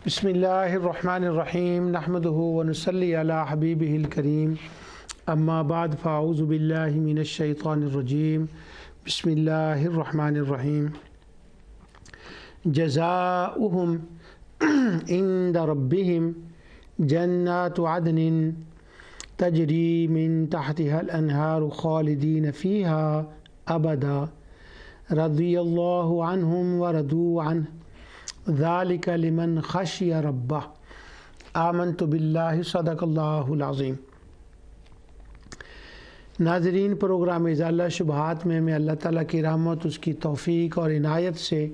بسم اللہ الرحمن الرحیم نحمدہ ونصلی علی حبیبہ الکریم اما بعد فاعوذ باللہ من الشیطان الرجیم بسم اللہ الرحمن الرحیم جزاؤہم عند ربہم جنات عدن تجری من تحتها الانہار خالدین فیہا ابدا رضی اللہ عنہم ورضوا عنہ ذالک لمن خشی ربہ آمنت باللہ صدق اللہ العظیم۔ ناظرین، پروگرام ازالہ شبہات میں اللہ تعالیٰ کی رحمت، اس کی توفیق اور عنایت سے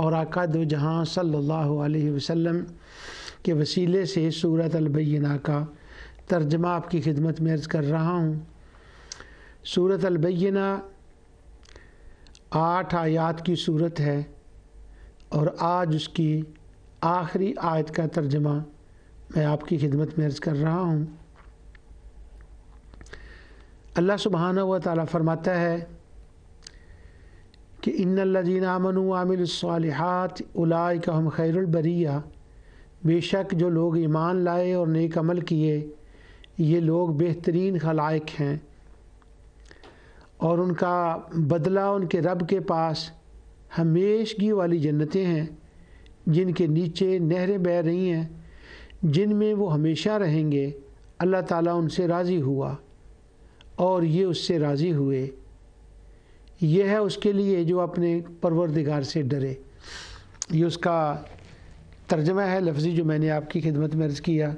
اور آقا دو جہاں صلی اللہ علیہ وسلم کے وسیلے سے سورۃ البینہ کا ترجمہ آپ کی خدمت میں عرض کر رہا ہوں۔ سورۃ البینہ 8 آیات کی سورت ہے اور آج اس کی آخری آیت کا ترجمہ میں آپ کی خدمت میں عرض کر رہا ہوں۔ اللہ سبحانہ و تعالیٰ فرماتا ہے کہ ان الذین آمنوا وعملوا الصالحات اولئک هم خیر البریہ، بے شک جو لوگ ایمان لائے اور نیک عمل کیے یہ لوگ بہترین خلائق ہیں، اور ان کا بدلہ ان کے رب کے پاس ہمیشگی والی جنتیں ہیں جن کے نیچے نہریں بہہ رہی ہیں، جن میں وہ ہمیشہ رہیں گے۔ اللہ تعالیٰ ان سے راضی ہوا اور یہ اس سے راضی ہوئے۔ یہ ہے اس کے لیے جو اپنے پروردگار سے ڈرے۔ یہ اس کا ترجمہ ہے لفظی جو میں نے آپ کی خدمت میں عرض کیا۔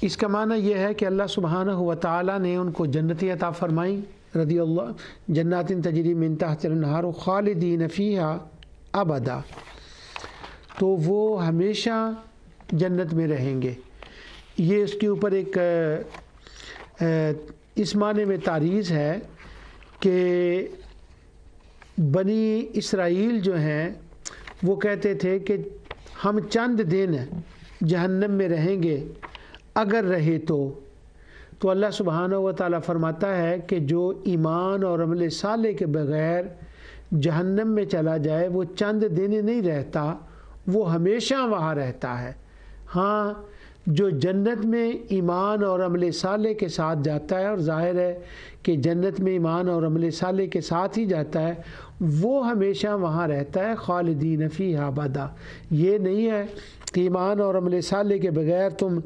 اس کا معنی یہ ہے کہ اللہ سبحانہ و تعالیٰ نے ان کو جنتیں عطا فرمائیں، رضی اللہ جنات تجری من تحت الانہار خالدین فیہا ابدا، تو وہ ہمیشہ جنت میں رہیں گے۔ یہ اس کے اوپر ایک اس معنی میں تعریض ہے کہ بنی اسرائیل جو ہیں وہ کہتے تھے کہ ہم چند دن جہنم میں رہیں گے اگر رہے تو اللہ سبحانہ و تعالیٰ فرماتا ہے کہ جو ایمان اور عمل صالح کے بغیر جہنم میں چلا جائے وہ چند دن نہیں رہتا، وہ ہمیشہ وہاں رہتا ہے۔ ہاں، جو جنت میں ایمان اور عمل صالح کے ساتھ جاتا ہے، اور ظاہر ہے کہ جنت میں ایمان اور عمل صالح کے ساتھ ہی جاتا ہے، وہ ہمیشہ وہاں رہتا ہے۔ خالدین فیہا ابدا، یہ نہیں ہے کہ ایمان اور عمل صالح کے بغیر تم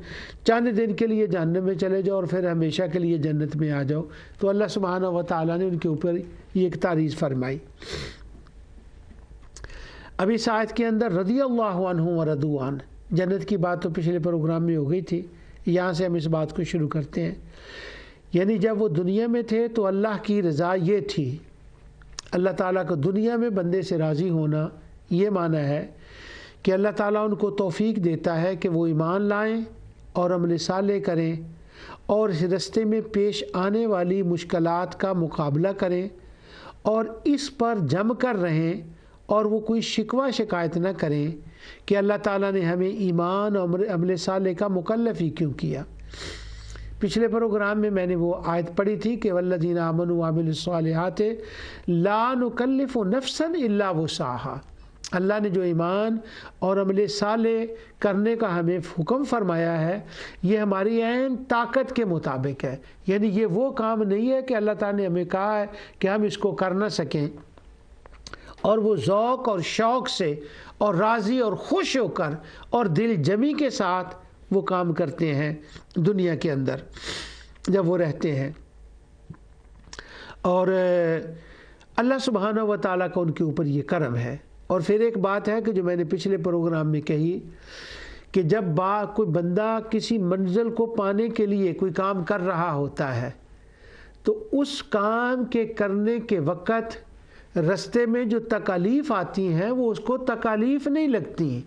چند دن کے لیے جہنم میں چلے جاؤ اور پھر ہمیشہ کے لیے جنت میں آ جاؤ۔ تو اللہ سبحانہ و تعالیٰ نے ان کے اوپر یہ ایک تعریض فرمائی۔ اب اس آیت کے اندر رضی اللہ عنہ ورضوا عنہ، جنت کی بات تو پچھلے پروگرام میں ہو گئی تھی، یہاں سے ہم اس بات کو شروع کرتے ہیں۔ یعنی جب وہ دنیا میں تھے تو اللہ کی رضا یہ تھی، اللہ تعالیٰ کو دنیا میں بندے سے راضی ہونا یہ معنی ہے کہ اللہ تعالیٰ ان کو توفیق دیتا ہے کہ وہ ایمان لائیں اور عمل صالح کریں اور اس رستے میں پیش آنے والی مشکلات کا مقابلہ کریں اور اس پر جم کر رہیں، اور وہ کوئی شکوہ شکایت نہ کریں کہ اللہ تعالیٰ نے ہمیں ایمان اور عمل صالح کا مکلف ہی کیوں کیا۔ پچھلے پروگرام میں نے وہ آیت پڑھی تھی کہ والذین آمنوا وعملوا الصالحات لا نکلف نفسا الا وسعها، اللہ نے جو ایمان اور عمل صالح کرنے کا ہمیں حکم فرمایا ہے یہ ہماری عین طاقت کے مطابق ہے۔ یعنی یہ وہ کام نہیں ہے کہ اللہ تعالیٰ نے ہمیں کہا ہے کہ ہم اس کو کر نہ سکیں، اور وہ ذوق اور شوق سے اور راضی اور خوش ہو کر اور دل جمی کے ساتھ وہ کام کرتے ہیں دنیا کے اندر جب وہ رہتے ہیں۔ اور اللہ سبحانہ و تعالیٰ کا ان کے اوپر یہ کرم ہے۔ اور پھر ایک بات ہے کہ جو میں نے پچھلے پروگرام میں کہی کہ جب کوئی بندہ کسی منزل کو پانے کے لیے کوئی کام کر رہا ہوتا ہے تو اس کام کے کرنے کے وقت رستے میں جو تکالیف آتی ہیں وہ اس کو تکالیف نہیں لگتی،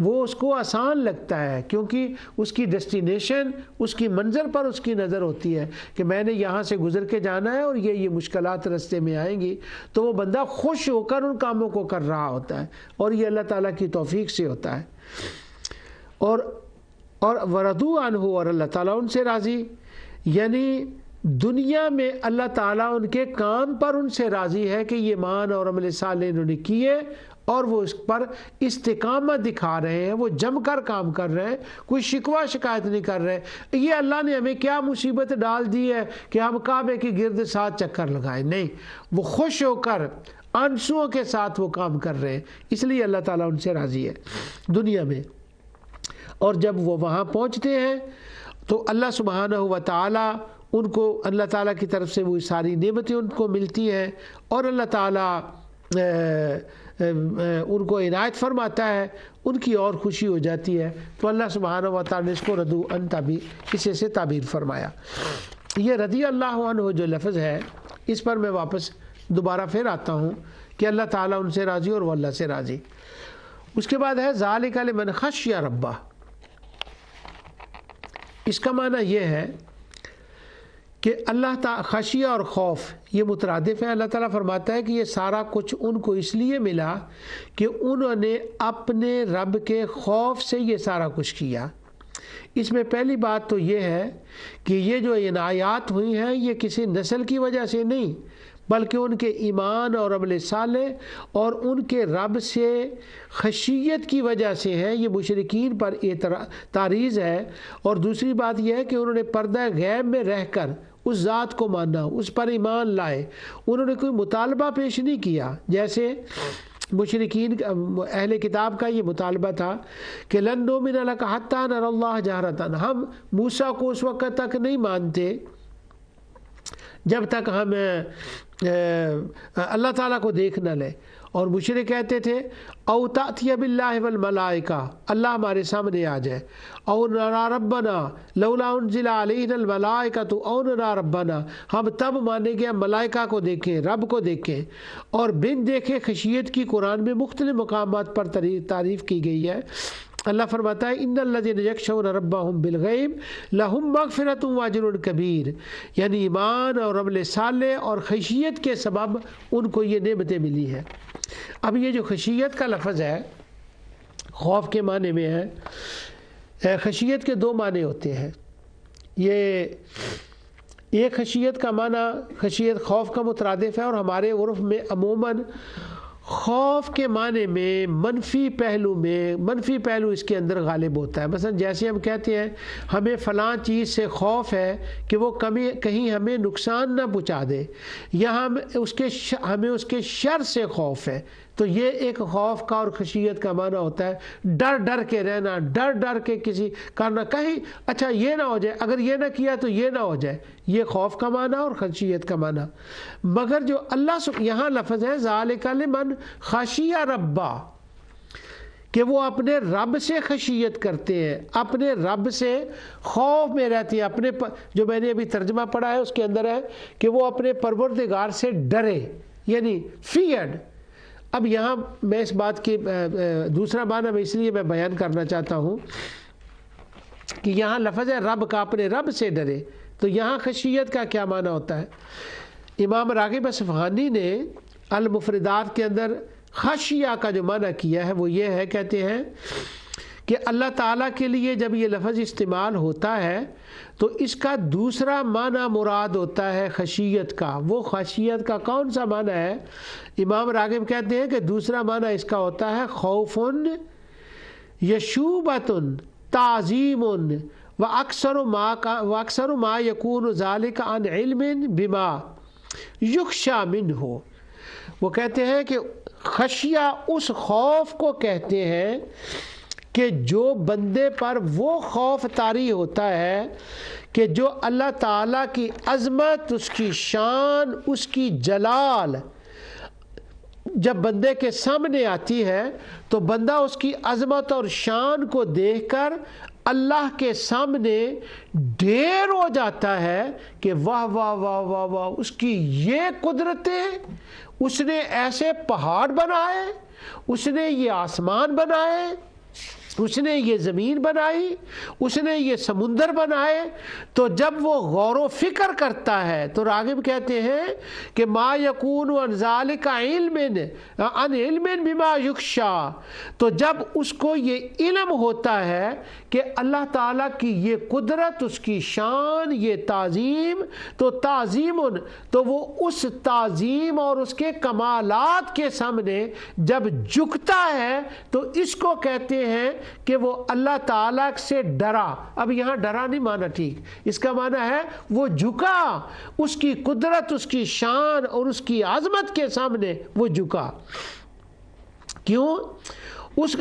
وہ اس کو آسان لگتا ہے، کیونکہ اس کی ڈیسٹینیشن، اس کی منزل پر اس کی نظر ہوتی ہے کہ میں نے یہاں سے گزر کے جانا ہے اور یہ مشکلات رستے میں آئیں گی، تو وہ بندہ خوش ہو کر ان کاموں کو کر رہا ہوتا ہے، اور یہ اللہ تعالیٰ کی توفیق سے ہوتا ہے۔ اور ورضوا عنہ، اور اللہ تعالیٰ ان سے راضی، یعنی دنیا میں اللہ تعالیٰ ان کے کام پر ان سے راضی ہے کہ یہ ایمان اور عمل صالح انہوں نے کیے اور وہ اس پر استقامت دکھا رہے ہیں، وہ جم کر کام کر رہے ہیں، کوئی شکوہ شکایت نہیں کر رہے۔ یہ اللہ نے ہمیں کیا مصیبت ڈال دی ہے کہ ہم کعبے کی گرد 7 چکر لگائیں، نہیں، وہ خوش ہو کر آنسوؤں کے ساتھ وہ کام کر رہے ہیں، اس لیے اللہ تعالیٰ ان سے راضی ہے دنیا میں۔ اور جب وہ وہاں پہنچتے ہیں تو اللہ سبحانہ و تعالیٰ ان کو، اللہ تعالیٰ کی طرف سے وہ ساری نعمتیں ان کو ملتی ہیں، اور اللہ تعالیٰ ان کو عنایت فرماتا ہے، ان کی اور خوشی ہو جاتی ہے۔ تو اللہ سبحانہ و تعالیٰ نے اس کو رضو ان تعبیر، اسے سے تعبیر فرمایا۔ یہ رضی اللہ عنہ جو لفظ ہے، اس پر میں واپس دوبارہ پھر آتا ہوں کہ اللہ تعالیٰ ان سے راضی اور وہ اللہ سے راضی۔ اس کے بعد ہے ذالک لمن خشی ربہ۔ اس کا معنی یہ ہے کہ اللہ تعالیٰ خشیہ اور خوف یہ مترادف ہے۔ اللہ تعالیٰ فرماتا ہے کہ یہ سارا کچھ ان کو اس لیے ملا کہ انہوں نے اپنے رب کے خوف سے یہ سارا کچھ کیا۔ اس میں پہلی بات تو یہ ہے کہ یہ جو عنایات ہوئی ہیں یہ کسی نسل کی وجہ سے نہیں، بلکہ ان کے ایمان اور عمل صالح اور ان کے رب سے خشیت کی وجہ سے ہے۔ یہ مشرکین پر تعریض ہے۔ اور دوسری بات یہ ہے کہ انہوں نے پردہ غیب میں رہ کر اس ذات کو مانا، اس پر ایمان لائے، انہوں نے کوئی مطالبہ پیش نہیں کیا۔ جیسے مشرکین اہل کتاب کا یہ مطالبہ تھا کہ لن نؤمن لک حتی نری اللہ جہرۃ، ہم موسیٰ کو اس وقت تک نہیں مانتے جب تک ہم اللہ تعالیٰ کو دیکھ نہ لیں۔ اور مشرک کہتے تھے او تأتی باللہ والملائکہ، اللہ ہمارے سامنے آ جائے، او نرا ربنا لولا انزل علینا الملائکۃ او نرا ربنا، ہم تب مانیں گے ہم ملائکہ کو دیکھیں، رب کو دیکھیں۔ اور بن دیکھے خشیت کی قرآن میں مختلف مقامات پر تعریف کی گئی ہے۔ اللہ فرماتا ہے ان الذین یخشون ربهم بالغیب لہم مغفرۃ واجر کبیر، یعنی ایمان اور عمل صالح اور خشیت کے سبب ان کو یہ نعمتیں ملی ہیں۔ اب یہ جو خشیت کا لفظ ہے خوف کے معنی میں ہے۔ خشیت کے 2 معنی ہوتے ہیں۔ یہ ایک خشیت کا معنی خشیت خوف کا مترادف ہے، اور ہمارے عرف میں عموماً خوف کے معنی میں منفی پہلو اس کے اندر غالب ہوتا ہے۔ مثلا جیسے ہم کہتے ہیں ہمیں فلاں چیز سے خوف ہے کہ وہ کہیں ہمیں نقصان نہ پہنچا دے، یا ہمیں اس کے شر سے خوف ہے، تو یہ ایک خوف کا اور خشیت کا معنی ہوتا ہے ڈر کے رہنا، ڈر کے کسی کرنا، کہیں اچھا یہ نہ ہو جائے، اگر یہ نہ کیا تو یہ نہ ہو جائے، یہ خوف کا معنی اور خشیت کا معنی۔ مگر جو اللہ یہاں لفظ ہے ذالک لمن خشی ربہ، کہ وہ اپنے رب سے خشیت کرتے ہیں، اپنے رب سے خوف میں رہتے ہیں، جو میں نے ابھی ترجمہ پڑھا ہے اس کے اندر ہے کہ وہ اپنے پروردگار سے ڈرے، یعنی فیئرڈ۔ اب یہاں میں اس بات کی دوسرا معنی میں اس لیے میں بیان کرنا چاہتا ہوں کہ یہاں لفظ ہے رب کا، اپنے رب سے ڈرے، تو یہاں خشیت کا کیا معنی ہوتا ہے؟ امام راغب اصفہانی نے المفردات کے اندر خشیہ کا جو معنی کیا ہے وہ یہ ہے، کہتے ہیں کہ اللہ تعالیٰ کے لیے جب یہ لفظ استعمال ہوتا ہے تو اس کا دوسرا معنی مراد ہوتا ہے خشیت کا۔ وہ خشیت کا کون سا معنی ہے؟ امام راغب کہتے ہیں کہ دوسرا معنی اس کا ہوتا ہے خوف یشوبۃ تعظیم واکثر ما یکون ذلک عن علم بما یخشی منہ۔ وہ کہتے ہیں کہ خشیہ اس خوف کو کہتے ہیں کہ جو بندے پر وہ خوف طاری ہوتا ہے کہ جو اللہ تعالیٰ کی عظمت، اس کی شان، اس کی جلال جب بندے کے سامنے آتی ہے تو بندہ اس کی عظمت اور شان کو دیکھ کر اللہ کے سامنے ڈھیر ہو جاتا ہے کہ واہ واہ واہ واہ واہ، اس کی یہ قدرتیں، اس نے ایسے پہاڑ بنائے، اس نے یہ آسمان بنائے، اس نے یہ زمین بنائی، اس نے یہ سمندر بنائے، تو جب وہ غور و فکر کرتا ہے تو راغب کہتے ہیں کہ ما یکون عن ذالک علم عن علم بما یخشا، تو جب اس کو یہ علم ہوتا ہے کہ اللہ تعالیٰ کی یہ قدرت، اس کی شان، یہ تعظیم، تو تعظیم، تو وہ اس تعظیم اور اس کے کمالات کے سامنے جب جھکتا ہے تو اس کو کہتے ہیں کہ وہ اللہ تعالیٰ سے ڈرا۔ اب یہاں ڈرا نہیں مانا ٹھیک، اس کا معنی ہے وہ جھکا، اس کی قدرت، اس کی شان اور اس کی عظمت کے سامنے وہ جھکا۔ کیوں؟ اس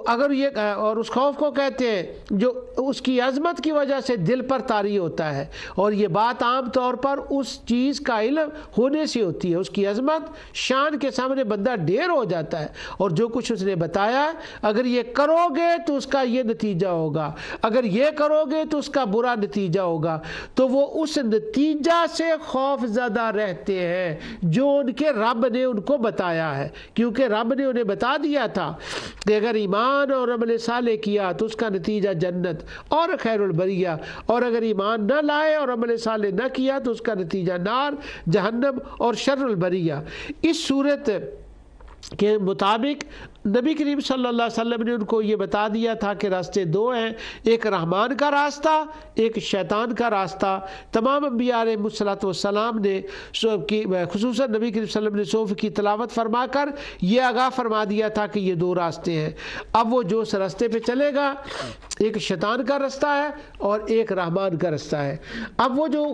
اگر یہ اور اس خوف کو کہتے ہیں جو اس کی عظمت کی وجہ سے دل پر طاری ہوتا ہے، اور یہ بات عام طور پر اس چیز کا علم ہونے سے ہوتی ہے، اس کی عظمت شان کے سامنے بندہ ڈھیر ہو جاتا ہے، اور جو کچھ اس نے بتایا اگر یہ کرو گے تو اس کا یہ نتیجہ ہوگا، اگر یہ کرو گے تو اس کا برا نتیجہ ہوگا، تو وہ اس نتیجہ سے خوف زدہ رہتے ہیں جو ان کے رب نے ان کو بتایا ہے، کیونکہ رب نے انہیں بتا دیا تھا کہ اگر ایمان اور عمل صالح کیا تو اس کا نتیجہ جنت اور خیر البریہ، اور اگر ایمان نہ لائے اور عمل صالح نہ کیا تو اس کا نتیجہ نار، جہنم اور شر البریہ۔ اس صورت کے مطابق نبی کریم صلی اللہ علیہ وسلم نے ان کو یہ بتا دیا تھا کہ راستے دو ہیں، ایک رحمان کا راستہ، ایک شیطان کا راستہ۔ تمام انبیاء علیہ السلام نے خصوصاً نبی کریم صلی اللہ علیہ وسلم نے صوف کی تلاوت فرما کر یہ آگاہ فرما دیا تھا کہ یہ دو راستے ہیں۔ اب وہ جو اس راستے پہ چلے گا، ایک شیطان کا راستہ ہے اور ایک رحمان کا راستہ ہے۔ اب وہ جو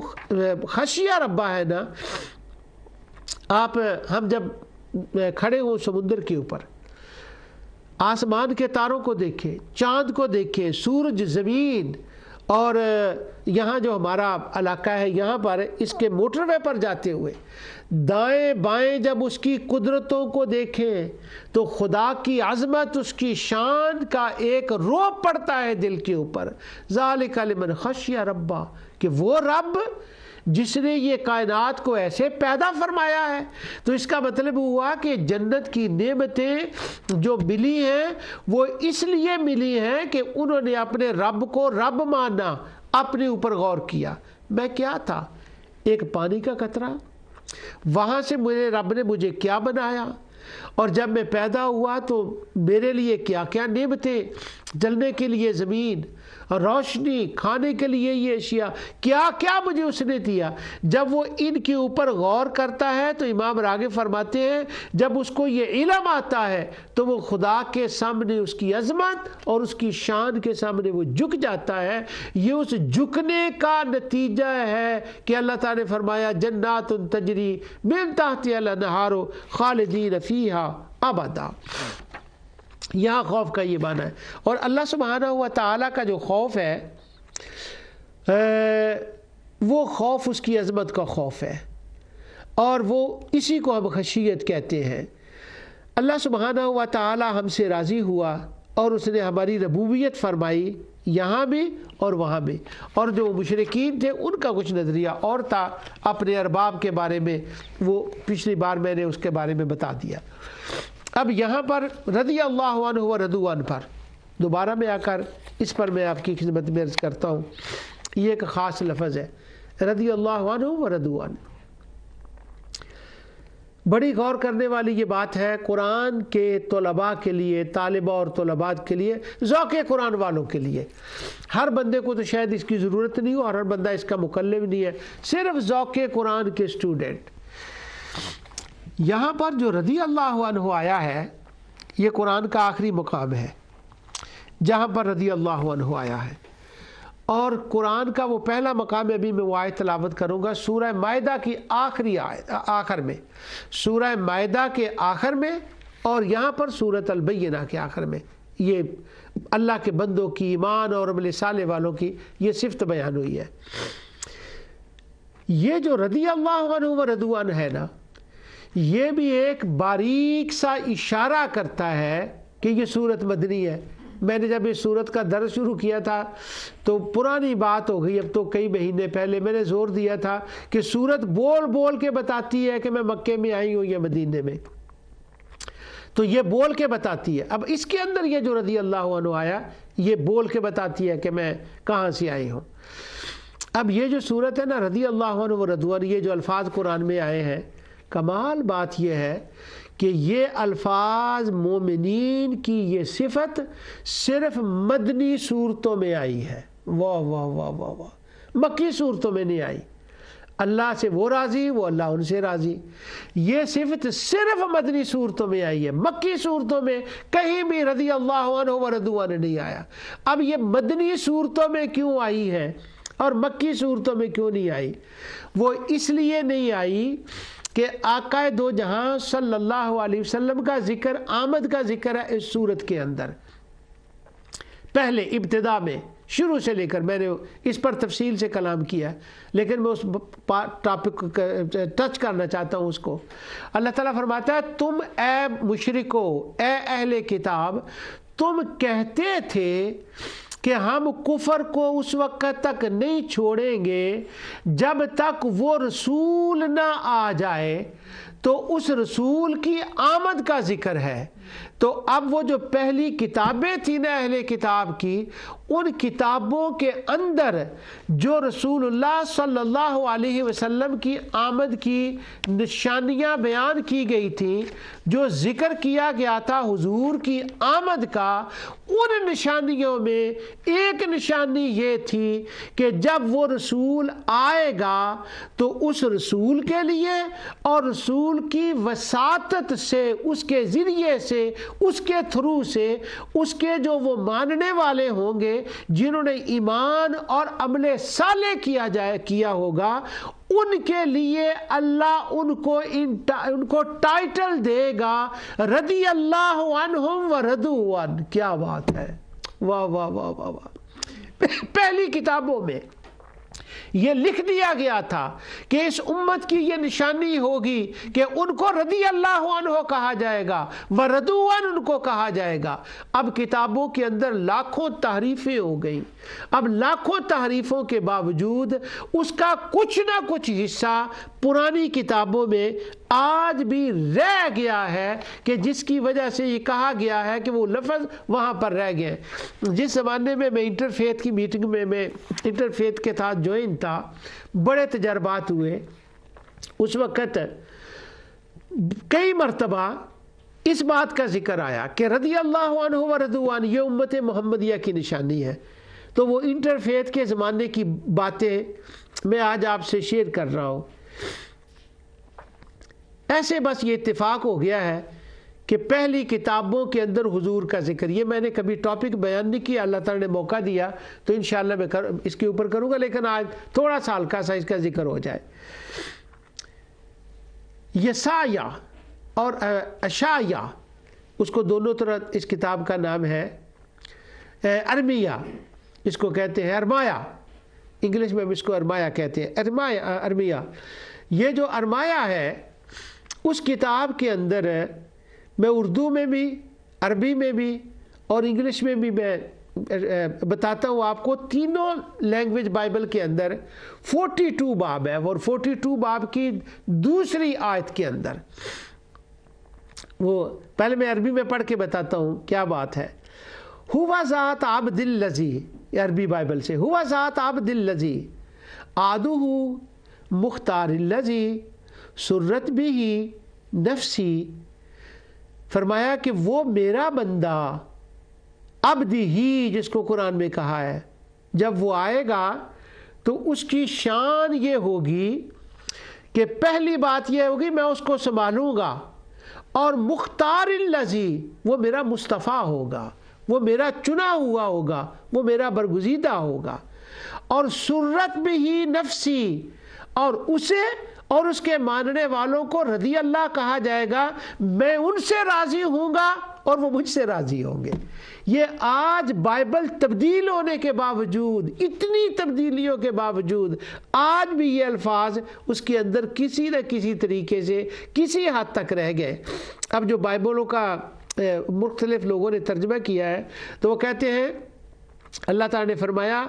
خشیہ ربہ ہے نا، ہم جب کھڑے ہوں سمندر کے اوپر، آسمان کے تاروں کو دیکھیں، چاند کو دیکھیں، سورج، زمین، اور یہاں جو ہمارا علاقہ ہے یہاں پر اس کے موٹر وے پر جاتے ہوئے دائیں بائیں جب اس کی قدرتوں کو دیکھیں تو خدا کی عظمت، اس کی شان کا ایک رعب پڑتا ہے دل کے اوپر۔ ذالک لمن خشی ربہ، کہ وہ رب جس نے یہ کائنات کو ایسے پیدا فرمایا ہے، تو اس کا مطلب ہوا کہ جنت کی نعمتیں جو ملی ہیں وہ اس لیے ملی ہیں کہ انہوں نے اپنے رب کو رب مانا، اپنے اوپر غور کیا۔ میں کیا تھا؟ ایک پانی کا قطرہ، وہاں سے میرے رب نے مجھے کیا بنایا، اور جب میں پیدا ہوا تو میرے لیے کیا کیا نعمتیں، جلنے کے لیے زمین، روشنی، کھانے کے لیے یہ اشیاء، کیا کیا مجھے اس نے دیا۔ جب وہ ان کے اوپر غور کرتا ہے تو امام راغب فرماتے ہیں جب اس کو یہ علم آتا ہے تو وہ خدا کے سامنے اس کی عظمت اور اس کی شان کے سامنے وہ جھک جاتا ہے۔ یہ اس جھکنے کا نتیجہ ہے کہ اللہ تعالیٰ نے فرمایا جنات تجری من تحتها الانہار خالدین فیہا ابدا۔ یہاں خوف کا یہ معنی ہے، اور اللہ سبحانہ و تعالیٰ کا جو خوف ہے وہ خوف اس کی عظمت کا خوف ہے، اور وہ اسی کو ہم خشیت کہتے ہیں۔ اللہ سبحانہ و تعالیٰ ہم سے راضی ہوا اور اس نے ہماری ربوبیت فرمائی یہاں بھی اور وہاں بھی، اور جو مشرکین تھے ان کا کچھ نظریہ اور تھا اپنے ارباب کے بارے میں، وہ پچھلی بار میں نے اس کے بارے میں بتا دیا۔ اب یہاں پر رضی اللہ عنہ و رضوا عنہ پر دوبارہ میں آ کر اس پر میں آپ کی خدمت میں عرض کرتا ہوں، یہ ایک خاص لفظ ہے رضی اللہ عنہ و رضوا عنہ۔ بڑی غور کرنے والی یہ بات ہے قرآن کے طلباء کے لیے، طالبہ اور طلبات کے لیے، ذوق قرآن والوں کے لیے۔ ہر بندے کو تو شاید اس کی ضرورت نہیں ہو، اور ہر بندہ اس کا مکلف نہیں ہے، صرف ذوق قرآن کے اسٹوڈنٹ۔ یہاں پر جو رضی اللہ عنہ آیا ہے یہ قرآن کا آخری مقام ہے جہاں پر رضی اللہ عنہ آیا ہے، اور قرآن کا وہ پہلا مقام ابھی میں وہ آیت تلاوت کروں گا سورہ مائدہ کی آخری آیت، آخر میں، سورہ مائدہ کے آخر میں، اور یہاں پر سورۃ البینہ کے آخر میں یہ اللہ کے بندوں کی، ایمان اور عمل صالح والوں کی یہ صفت بیان ہوئی ہے۔ یہ جو رضی اللہ عنہ و رضوا عنہ ہے نا، یہ بھی ایک باریک سا اشارہ کرتا ہے کہ یہ سورت مدنی ہے۔ میں نے جب اس سورت کا درس شروع کیا تھا تو پرانی بات ہو گئی، اب تو کئی مہینے پہلے میں نے زور دیا تھا کہ سورت بول بول کے بتاتی ہے کہ میں مکے میں آئی ہوں یا مدینے میں۔ تو یہ بول کے بتاتی ہے. اب اس کے اندر یہ جو رضی اللہ عنہ آیا یہ بول کے بتاتی ہے کہ میں کہاں سے آئی ہوں. اب یہ جو صورت ہے نا رضی اللہ عنہ ورضوا عنہ، یہ جو الفاظ قرآن میں آئے ہیں، کمال بات یہ ہے کہ یہ الفاظ مومنین کی یہ صفت صرف مدنی صورتوں میں آئی ہے. واہ واہ واہ واہ واہ، مکی صورتوں میں نہیں آئی. اللہ سے وہ راضی، وہ اللہ ان سے راضی. یہ صفت صرف مدنی صورتوں میں آئی ہے، مکی صورتوں میں کہیں بھی رضی اللہ عنہ ورضوا عنہ نہیں آیا. اب یہ مدنی صورتوں میں کیوں آئی ہے اور مکی صورتوں میں کیوں نہیں آئی؟ وہ اس لیے نہیں آئی کہ آقا دو جہاں صلی اللہ علیہ وسلم کا ذکر، آمد کا ذکر ہے اس صورت کے اندر. پہلے ابتدا میں شروع سے لے کر میں نے اس پر تفصیل سے کلام کیا، لیکن میں اس ٹاپک کو ٹچ کرنا چاہتا ہوں اس کو. اللہ تعالیٰ فرماتا ہے تم اے مشرکو، اے اہل کتاب، تم کہتے تھے کہ ہم کفر کو اس وقت تک نہیں چھوڑیں گے جب تک وہ رسول نہ آ جائے. تو اس رسول کی آمد کا ذکر ہے. تو اب وہ جو پہلی کتابیں تھیں نا اہل کتاب کی، ان کتابوں کے اندر جو رسول اللہ صلی اللہ علیہ وسلم کی آمد کی نشانیاں بیان کی گئی تھیں، جو ذکر کیا گیا تھا حضور کی آمد کا، ان نشانیوں میں ایک نشانی یہ تھی کہ جب وہ رسول آئے گا تو اس رسول کے لیے اور رسول کی وساطت سے، اس کے ذریعے سے، اس کے تھرو سے، اس کے جو وہ ماننے والے ہوں گے جنہوں نے ایمان اور عمل صالح کیا ہوگا، ان کے لیے اللہ ان کو ٹائٹل دے گا رضی اللہ عنہم ورضوا عنہ. کیا بات ہے، واہ واہ واہ واہ واہ. پہلی کتابوں میں یہ لکھ دیا گیا تھا کہ اس امت کی یہ نشانی ہوگی کہ ان کو رضی اللہ عنہ کہا جائے گا، ورضوا عنہ ان کو کہا جائے گا. اب کتابوں کے اندر لاکھوں تحریفیں ہو گئیں. اب لاکھوں تحریفوں کے باوجود اس کا کچھ نہ کچھ حصہ پرانی کتابوں میں آج بھی رہ گیا ہے کہ جس کی وجہ سے یہ کہا گیا ہے کہ وہ لفظ وہاں پر رہ گئے. جس زمانے میں انٹرفیتھ کی میٹنگ میں انٹرفیتھ کے ساتھ جوائن تھا، بڑے تجربات ہوئے. اس وقت کئی مرتبہ اس بات کا ذکر آیا کہ رضی اللہ عنہ ورضوا عنہ یہ امت محمدیہ کی نشانی ہے. تو وہ انٹرفیتھ کے زمانے کی باتیں میں آج آپ سے شیئر کر رہا ہوں. ایسے بس یہ اتفاق ہو گیا ہے کہ پہلی کتابوں کے اندر حضور کا ذکر، یہ میں نے کبھی ٹاپک بیان نہیں کیا، اللہ تعالیٰ نے موقع دیا تو انشاءاللہ میں اس کے اوپر کروں گا، لیکن آج تھوڑا سا ہلکا سا اس کا ذکر ہو جائے. یسایا اور اشعیا، اس کو دونوں طرح اس کتاب کا نام ہے. ارمیہ اس کو کہتے ہیں، ارمایا انگلش میں ہم اس کو ارمایا کہتے ہیں. ارمیہ، یہ جو ارمایا ہے اس کتاب کے اندر میں اردو میں بھی، عربی میں بھی اور انگلش میں بھی میں بتاتا ہوں آپ کو، تینوں لینگویج بائبل کے اندر 42 باب ہے، اور 42 باب کی دوسری آیت کے اندر، وہ پہلے میں عربی میں پڑھ کے بتاتا ہوں کیا بات ہے. ہوا ذات عبد الذی، عربی بائبل سے، ہوا ذات عبد الذی عادہ مختار الذی سرت بھی نفسی. فرمایا کہ وہ میرا بندہ عبدی ہی، جس کو قرآن میں کہا ہے، جب وہ آئے گا تو اس کی شان یہ ہوگی کہ پہلی بات یہ ہوگی میں اس کو سنبھالوں گا، اور مختار الذی وہ میرا مصطفیٰ ہوگا، وہ میرا چنا ہوا ہوگا، وہ میرا برگزیدہ ہوگا. اور سرت بھی نفسی، اور اسے اور اس کے ماننے والوں کو رضی اللہ کہا جائے گا. میں ان سے راضی ہوں گا اور وہ مجھ سے راضی ہوں گے. یہ آج بائبل تبدیل ہونے کے باوجود، اتنی تبدیلیوں کے باوجود، آج بھی یہ الفاظ اس کے اندر کسی نہ کسی طریقے سے کسی حد تک رہ گئے. اب جو بائبلوں کا مختلف لوگوں نے ترجمہ کیا ہے تو وہ کہتے ہیں، اللہ تعالیٰ نے فرمایا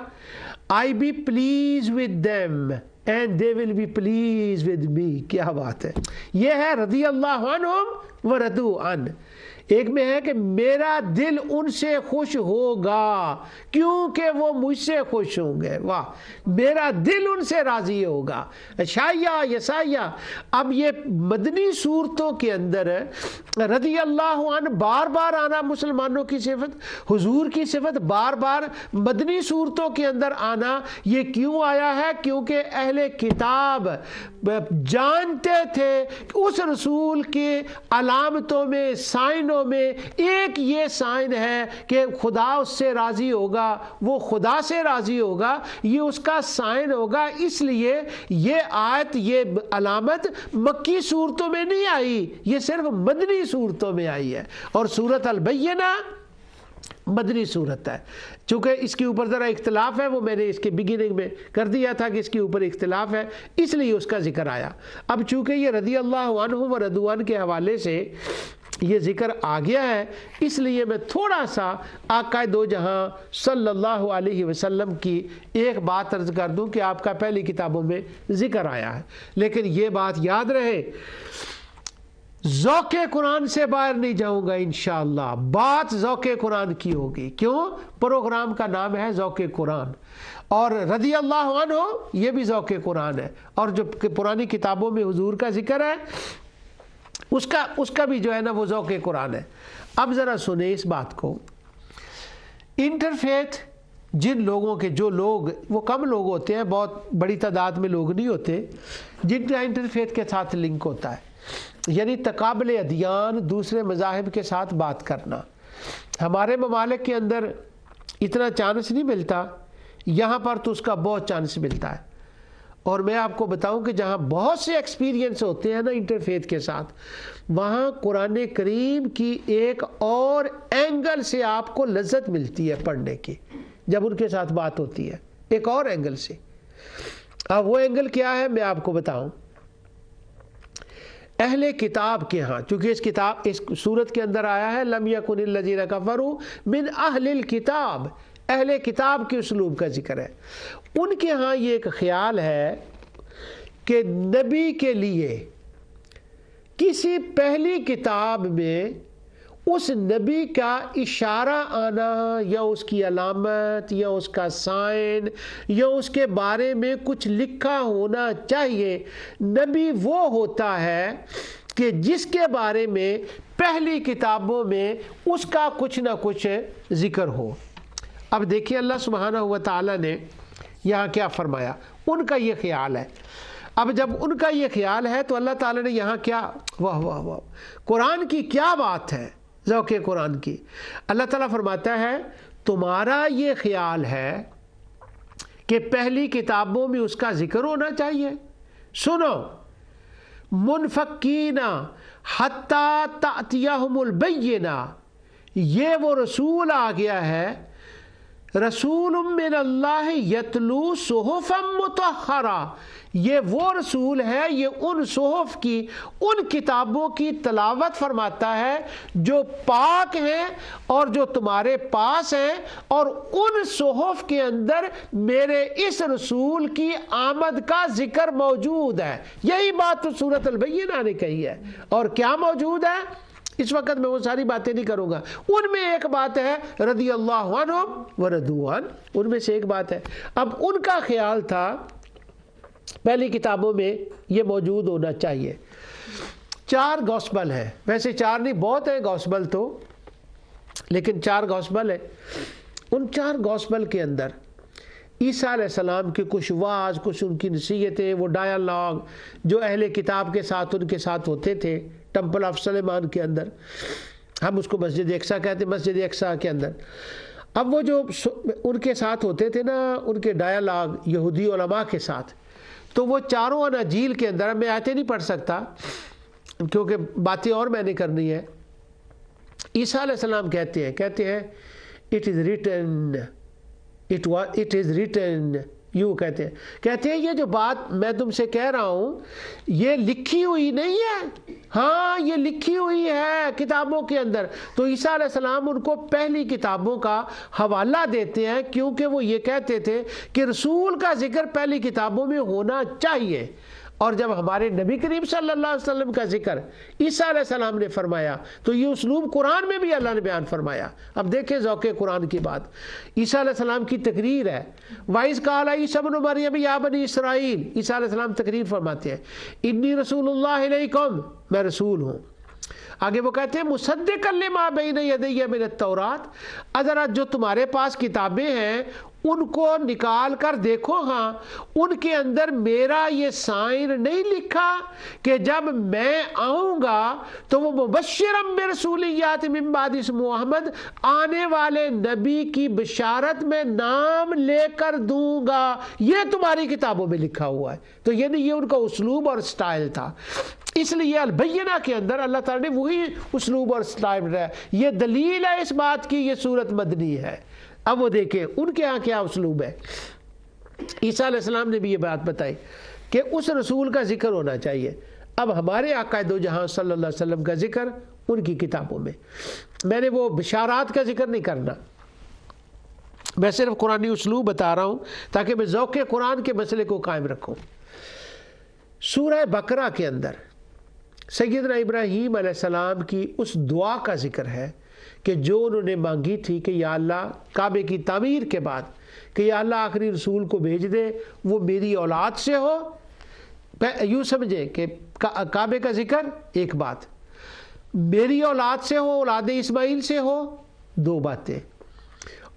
I be pleased with them and they will be pleased with me. کیا بات ہے، یہ ہے رضی اللہ عنہم ورضوا عنہ. ایک میں ہے کہ میرا دل ان سے خوش ہوگا کیونکہ وہ مجھ سے خوش ہوں گے. واہ, میرا دل ان سے راضی ہوگا. شایہ یسایہ. اب یہ مدنی صورتوں کے اندر رضی اللہ عنہ بار بار آنا, مسلمانوں کی صفت, حضور کی صفت بار بار مدنی صورتوں کے اندر آنا, یہ کیوں آیا ہے؟ کیونکہ اہل کتاب جانتے تھے کہ اس رسول کی علامتوں میں, سائنوں میں ایک یہ سائن ہے کہ خدا اس سے راضی ہوگا, وہ خدا سے راضی ہوگا, یہ اس کا سائن ہوگا. اس لیے یہ آیت, یہ علامت مکی صورتوں میں نہیں آئی, یہ صرف مدنی صورتوں میں آئی ہے. اور سورۃ البینہ مدنی صورت ہے. چونکہ اس کے اوپر ذرا اختلاف ہے, وہ میں نے اس کے بگننگ میں کر دیا تھا کہ اس کے اوپر اختلاف ہے, اس لیے اس کا ذکر آیا. اب چونکہ یہ رضی اللہ عنہ و رضوا عنہ کے حوالے سے یہ ذکر آ گیا ہے, اس لیے میں تھوڑا سا آقا دو جہاں صلی اللہ علیہ وسلم کی ایک بات عرض کر دوں کہ آپ کا پہلی کتابوں میں ذکر آیا ہے. لیکن یہ بات یاد رہے, ذوق قرآن سے باہر نہیں جاؤں گا انشاءاللہ. بات ذوق قرآن کی ہوگی. کیوں؟ پروگرام کا نام ہے ذوق قرآن, اور رضی اللہ عنہ یہ بھی ذوق قرآن ہے, اور جو پرانی کتابوں میں حضور کا ذکر ہے اس کا بھی جو ہے نا وہ ذوق قرآن ہے. اب ذرا سنیں اس بات کو. انٹرفیتھ جن لوگوں کے, جو لوگ, وہ کم لوگ ہوتے ہیں, بہت بڑی تعداد میں لوگ نہیں ہوتے جن کا انٹرفیتھ کے ساتھ لنک ہوتا ہے, یعنی تقابل ادیان, دوسرے مذاہب کے ساتھ بات کرنا. ہمارے ممالک کے اندر اتنا چانس نہیں ملتا, یہاں پر تو اس کا بہت چانس ملتا ہے. اور میں آپ کو بتاؤں کہ جہاں بہت سے ایکسپیرینس ہوتے ہیں نا انٹرفیتھ کے ساتھ, وہاں قرآن کریم کی ایک اور اینگل سے آپ کو لذت ملتی ہے پڑھنے کی, جب ان کے ساتھ بات ہوتی ہے ایک اور اینگل سے. اب وہ اینگل کیا ہے میں آپ کو بتاؤں. اہل کتاب کے ہاں, چونکہ اس سورت کے اندر آیا ہے لم یکن الذین کفروا من اہل الکتاب, اہل کتاب کے اسلوب کا ذکر ہے. ان کے ہاں یہ ایک خیال ہے کہ نبی کے لیے کسی پہلی کتاب میں اس نبی کا اشارہ آنا, یا اس کی علامت, یا اس کا سائن, یا اس کے بارے میں کچھ لکھا ہونا چاہیے. نبی وہ ہوتا ہے کہ جس کے بارے میں پہلی کتابوں میں اس کا کچھ نہ کچھ ذکر ہو. اب دیکھیے اللہ سبحانہ و تعالیٰ نے یہاں کیا فرمایا. ان کا یہ خیال ہے. اب جب ان کا یہ خیال ہے تو اللہ تعالیٰ نے یہاں کیا, واہ واہ واہ, قرآن کی کیا بات ہے, ذوق قرآن کی. اللہ تعالیٰ فرماتا ہے تمہارا یہ خیال ہے کہ پہلی کتابوں میں اس کا ذکر ہونا چاہیے. سنو, منفقین حتی تأتیہم البینہ, یہ وہ رسول آ گیا ہے, رسول من اللہ یتلو صحفا مطہرہ, یہ وہ رسول ہے, یہ ان صحف کی, ان کتابوں کی تلاوت فرماتا ہے جو پاک ہیں اور جو تمہارے پاس ہیں, اور ان صحف کے اندر میرے اس رسول کی آمد کا ذکر موجود ہے. یہی بات تو سورۃ البینہ نے کہی ہے. اور کیا موجود ہے, اس وقت میں وہ ساری باتیں نہیں کروں گا. ان میں ایک بات ہے رضی اللہ عنہ و رضوا عنہ, ان میں سے ایک بات ہے. اب ان کا خیال تھا پہلی کتابوں میں یہ موجود ہونا چاہیے. 4 گوسپل ہیں, ویسے 4 نہیں بہت ہیں گوسپل تو, لیکن 4 گوسپل ہیں. ان 4 گوسپل کے اندر عیسیٰ علیہ السلام کی کچھ واعظ, کچھ ان کی نصیحتیں, وہ ڈائیلاگ جو اہل کتاب کے ساتھ ان کے ساتھ ہوتے تھے ٹیمپل آف سلیمان کے اندر, ہم اس کو مسجد اقصیٰ کہتے ہیں, مسجد اقصیٰ کے اندر. اب وہ جو ان کے ساتھ ہوتے تھے نا, ان کے ڈائیلاگ یہودی علماء کے ساتھ, تو وہ 4 اناجیل کے اندر, میں آیتیں نہیں پڑھ سکتا کیونکہ باتیں اور میں نے کرنی ہے. عیسیٰ علیہ السلام کہتے ہیں it is written, it is written, یوں کہتے ہیں یہ جو بات میں تم سے کہہ رہا ہوں یہ لکھی ہوئی نہیں ہے, ہاں یہ لکھی ہوئی ہے کتابوں کے اندر. تو عیسیٰ علیہ السلام ان کو پہلی کتابوں کا حوالہ دیتے ہیں, کیونکہ وہ یہ کہتے تھے کہ رسول کا ذکر پہلی کتابوں میں ہونا چاہیے. اور جب ہمارے نبی کریم صلی اللہ علیہ وسلم کا ذکر عیسیٰ علیہ السلام نے فرمایا تو یہ اسلوب قرآن میں بھی اللہ نے بیان فرمایا. اب دیکھیں ذوق قرآن کی بات. عیسیٰ علیہ السلام کی تقریر ہے. وَإِذْ قَالَ عِيسَىٰ ابْنُ مَرْيَمَ يَا بَنِي اسرائیل. عیسیٰ علیہ السلام تقریر فرماتے ہیں انی رسول اللہ علیکم، میں رسول ہوں. آگے وہ کہتے ہیں مصدقا لما بین یدی من التورات، حضرات جو تمہارے پاس کتابیں ہیں ان کو نکال کر دیکھو، ہاں ان کے اندر میرا یہ سائن نہیں لکھا کہ جب میں آؤں گا تو وہ مبشرا برسول یاتی من بعد اسمہ احمد، آنے والے نبی کی بشارت میں نام لے کر دوں گا. یہ تمہاری کتابوں میں لکھا ہوا ہے. تو یعنی یہ ان کا اسلوب اور سٹائل تھا. اس لیے البینہ کے اندر اللہ تعالیٰ نے وہی اسلوب اور سٹائل رہا. یہ دلیل ہے اس بات کی یہ سورت مدنی ہے. اب وہ دیکھیں ان کے ہاں کیا اسلوب ہے. عیسیٰ علیہ السلام نے بھی یہ بات بتائی کہ اس رسول کا ذکر ہونا چاہیے. اب ہمارے آقا دو جہاں صلی اللہ علیہ وسلم کا ذکر ان کی کتابوں میں. میں نے وہ بشارات کا ذکر نہیں کرنا، میں صرف قرآنی اسلوب بتا رہا ہوں تاکہ میں ذوق قرآن کے مسئلے کو قائم رکھوں. سورہ بقرہ کے اندر سیدنا ابراہیم علیہ السلام کی اس دعا کا ذکر ہے کہ جو انہوں نے مانگی تھی کہ یا اللہ کعبے کی تعمیر کے بعد کہ یا اللہ آخری رسول کو بھیج دے، وہ میری اولاد سے ہو. یوں سمجھے کہ کعبے کا ذکر ایک بات، میری اولاد سے ہو، اولاد اسماعیل سے ہو، دو باتیں،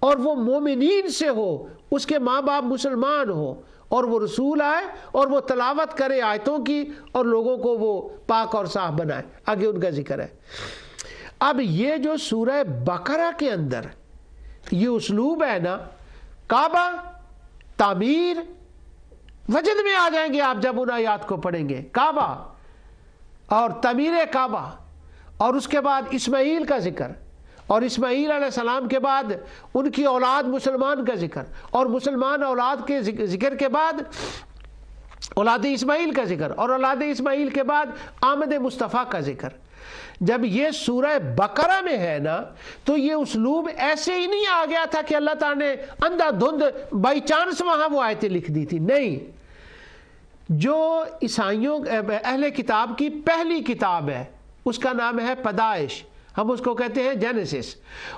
اور وہ مومنین سے ہو، اس کے ماں باپ مسلمان ہو، اور وہ رسول آئے اور وہ تلاوت کرے آیتوں کی اور لوگوں کو وہ پاک اور صاف بنائے. آگے ان کا ذکر ہے. اب یہ جو سورہ بقرہ کے اندر یہ اسلوب ہے نا، کعبہ، تعمیر، وجد میں آ جائیں گے آپ جب ان آیات کو پڑھیں گے. کعبہ اور تعمیر کعبہ، اور اس کے بعد اسماعیل کا ذکر، اور اسماعیل علیہ السلام کے بعد ان کی اولاد مسلمان کا ذکر، اور مسلمان اولاد کے ذکر کے بعد اولاد اسماعیل کا ذکر، اور اولاد اسماعیل کے بعد آمد مصطفیٰ کا ذکر. جب یہ سورہ بقرہ میں ہے نا تو یہ اسلوب ایسے ہی نہیں آ گیا تھا کہ اللہ تعالیٰ نے اندھا دھند بائی چانس وہاں وہ آیتیں لکھ دی تھی. نہیں، جو عیسائیوں اہل کتاب کی پہلی کتاب ہے اس کا نام ہے پیدائش، ہم اس کو کہتے ہیں جینیسس.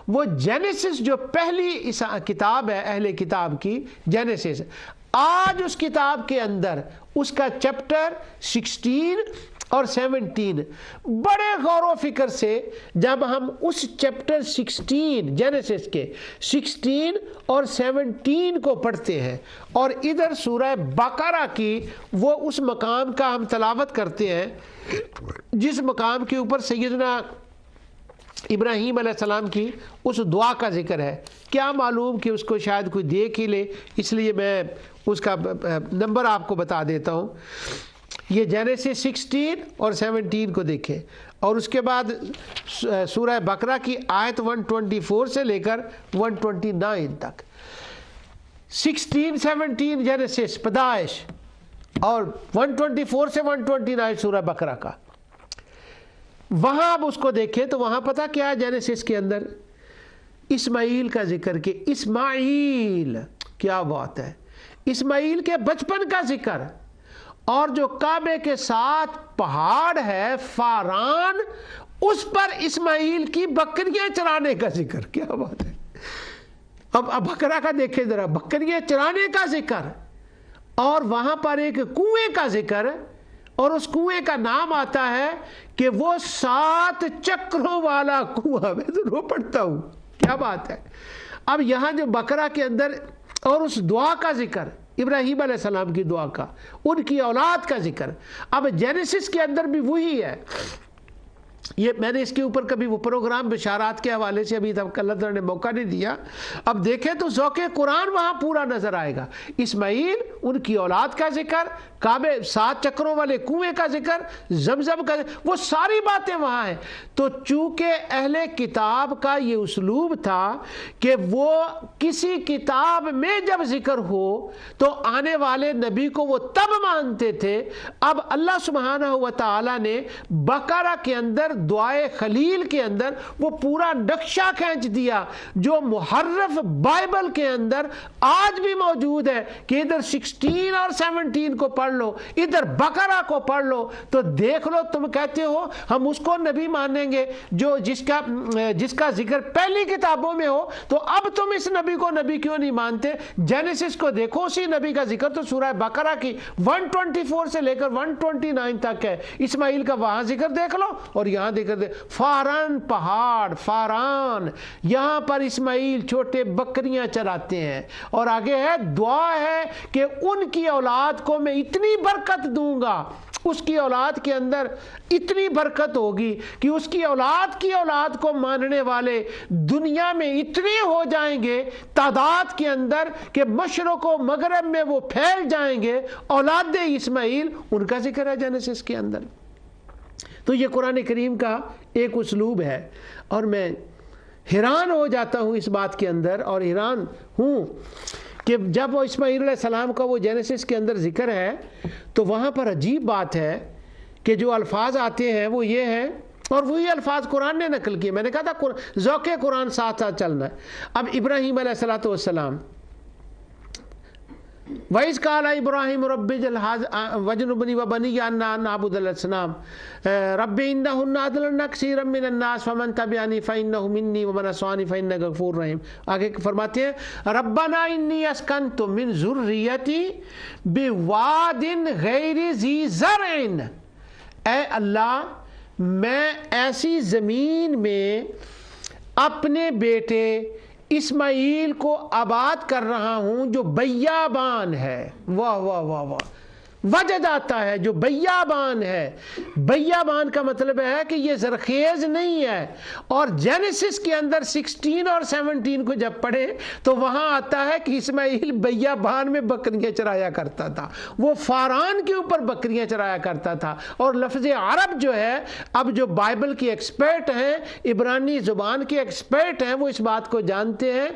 وہ جینیسس جو پہلی کتاب ہے اہل کتاب کی، جینیسس، آج اس کتاب کے اندر اس کا چیپٹر 16 اور 17 بڑے غور و فکر سے جب ہم اس چیپٹر 16 جینیسس کے 16 اور 17 کو پڑھتے ہیں اور ادھر سورہ بقرہ کی وہ اس مقام کا ہم تلاوت کرتے ہیں جس مقام کے اوپر سیدنا ابراہیم علیہ السلام کی اس دعا کا ذکر ہے، کیا معلوم کہ اس کو شاید کوئی دیکھ ہی لے، اس لیے میں اس کا نمبر آپ کو بتا دیتا ہوں. یہ جینیسس 16 اور 17 کو دیکھیں، اور اس کے بعد سورہ بقرہ کی آیت 124 سے لے کر 129 تک. 16 17 جینیسس پیدائش، اور 124 سے 129 سورہ بقرہ کا. وہاں آپ اس کو دیکھیں تو وہاں پتہ کیا ہے جینیسس کے اندر اسماعیل کا ذکر، کہ اسماعیل، کیا بات ہے، اسماعیل کے بچپن کا ذکر، اور جو کعبے کے ساتھ پہاڑ ہے فاران اس پر اسماعیل کی بکریاں چرانے کا ذکر. کیا بات ہے. اب بقرہ کا دیکھیں ذرا، بکریاں چرانے کا ذکر، اور وہاں پر ایک کنویں کا ذکر، اور اس کنویں کا نام آتا ہے کہ وہ 7 چکروں والا کنواں. میں تو رو پڑتا ہوں. کیا بات ہے. اب یہاں جو بقرہ کے اندر اور اس دعا کا ذکر، ابراہیم علیہ السلام کی دعا کا، ان کی اولاد کا ذکر. اب جینیسس کے اندر بھی وہی ہے. یہ میں نے اس کے اوپر کبھی وہ پروگرام بشارات کے حوالے سے ابھی تک اللہ تعالیٰ نے موقع نہیں دیا. اب دیکھیں تو ذوق قرآن وہاں پورا نظر آئے گا. اسماعیل، ان کی اولاد کا ذکر، کعبے 7 چکروں والے کنویں کا ذکر، زمزم کا ذکر، وہ ساری باتیں وہاں ہیں. تو چونکہ اہل کتاب کا یہ اسلوب تھا کہ وہ کسی کتاب میں جب ذکر ہو تو آنے والے نبی کو وہ تب مانتے تھے. اب اللہ سبحانہ و تعالی نے بقرہ کے اندر دعائے خلیل کے اندر وہ پورا نقشہ کھینچ دیا جو محرف بائبل کے اندر آج بھی موجود ہے کہ ادھر 16 اور 17 کو پڑھ لو، ادھر بقرہ کو پڑھ لو تو دیکھ لو، تم کہتے ہو ہم اس کو نبی مانیں گے جو جس کا ذکر پہلی کتابوں میں ہو، تو اب تم اس نبی کو نبی کیوں نہیں مانتے؟ جینیسس کو دیکھو، اسی نبی کا ذکر تو سورہ بقرہ کی 124 سے لے کر 129 تک ہے، اسماعیل کا وہاں ذکر دیکھ لو اور یہاں ذکر فاران پہاڑ، فاران، یہاں پر اسماعیل چھوٹے بکریاں چراتے ہیں، اور آگے ہے دعا ہے کہ ان کی اولاد کو میں اتنی برکت دوں گا، اس کی اولاد کے اندر اتنی برکت ہوگی کہ اس کی اولاد کو ماننے والے دنیا میں اتنے ہو جائیں گے تعداد کے اندر کہ مشرق و مغرب میں وہ پھیل جائیں گے۔ اولاد اسماعیل ان کا ذکر ہے جینیسس کے اندر۔ تو یہ قرآن کریم کا ایک اسلوب ہے، اور میں حیران ہو جاتا ہوں اس بات کے اندر، اور حیران ہوں کہ جب وہ اسماعیل علیہ السلام کا وہ جینیسس کے اندر ذکر ہے تو وہاں پر عجیب بات ہے کہ جو الفاظ آتے ہیں وہ یہ ہیں، اور وہی الفاظ قرآن نے نقل کیے۔ میں نے کہا تھا ذوق قرآن ساتھ ساتھ چلنا ہے۔ اب ابراہیم علیہ السلام، وَإِذْ قَالَ إِبْرَاهِيمُ رَبِّ اجْعَلْ وَاجْنُبْنِي وَبَنِيَّ أَن نَّعْبُدَ الْأَصْنَامَ رَبِّ إِنَّهُنَّ أَضْلَلْنَ كَثِيرًا مِّنَ النَّاسِ فَمَن تَبِعَنِي فَإِنَّهُ مِنِّي وَمَنْ عَصَانِي فَإِنَّكَ غَفُورٌ رَّحِيمٌ۔ آگے فرماتے ہیں رَبَّنَا إِنِّي أَسْكَنتُ مِن ذُرِّيَّتِي بِوَادٍ غَيْرِ ذِي زَرْعٍ، اے اللہ میں ایسی زمین میں اپنے بیٹے اسماعیل کو آباد کر رہا ہوں جو بیابان ہے۔ واہ واہ واہ واہ، وجد آتا ہے جو بیابان ہے۔ بیابان کا مطلب ہے کہ یہ زرخیز نہیں ہے، اور جینیسس کے اندر 16 اور 17 کو جب پڑھے تو وہاں آتا ہے کہ اسماعیل بیابان میں بکریاں چرایا کرتا تھا، وہ فاران کے اوپر بکریاں چرایا کرتا تھا۔ اور لفظ عرب جو ہے، اب جو بائبل کی ایکسپرٹ ہیں، عبرانی زبان کے ایکسپرٹ ہیں، وہ اس بات کو جانتے ہیں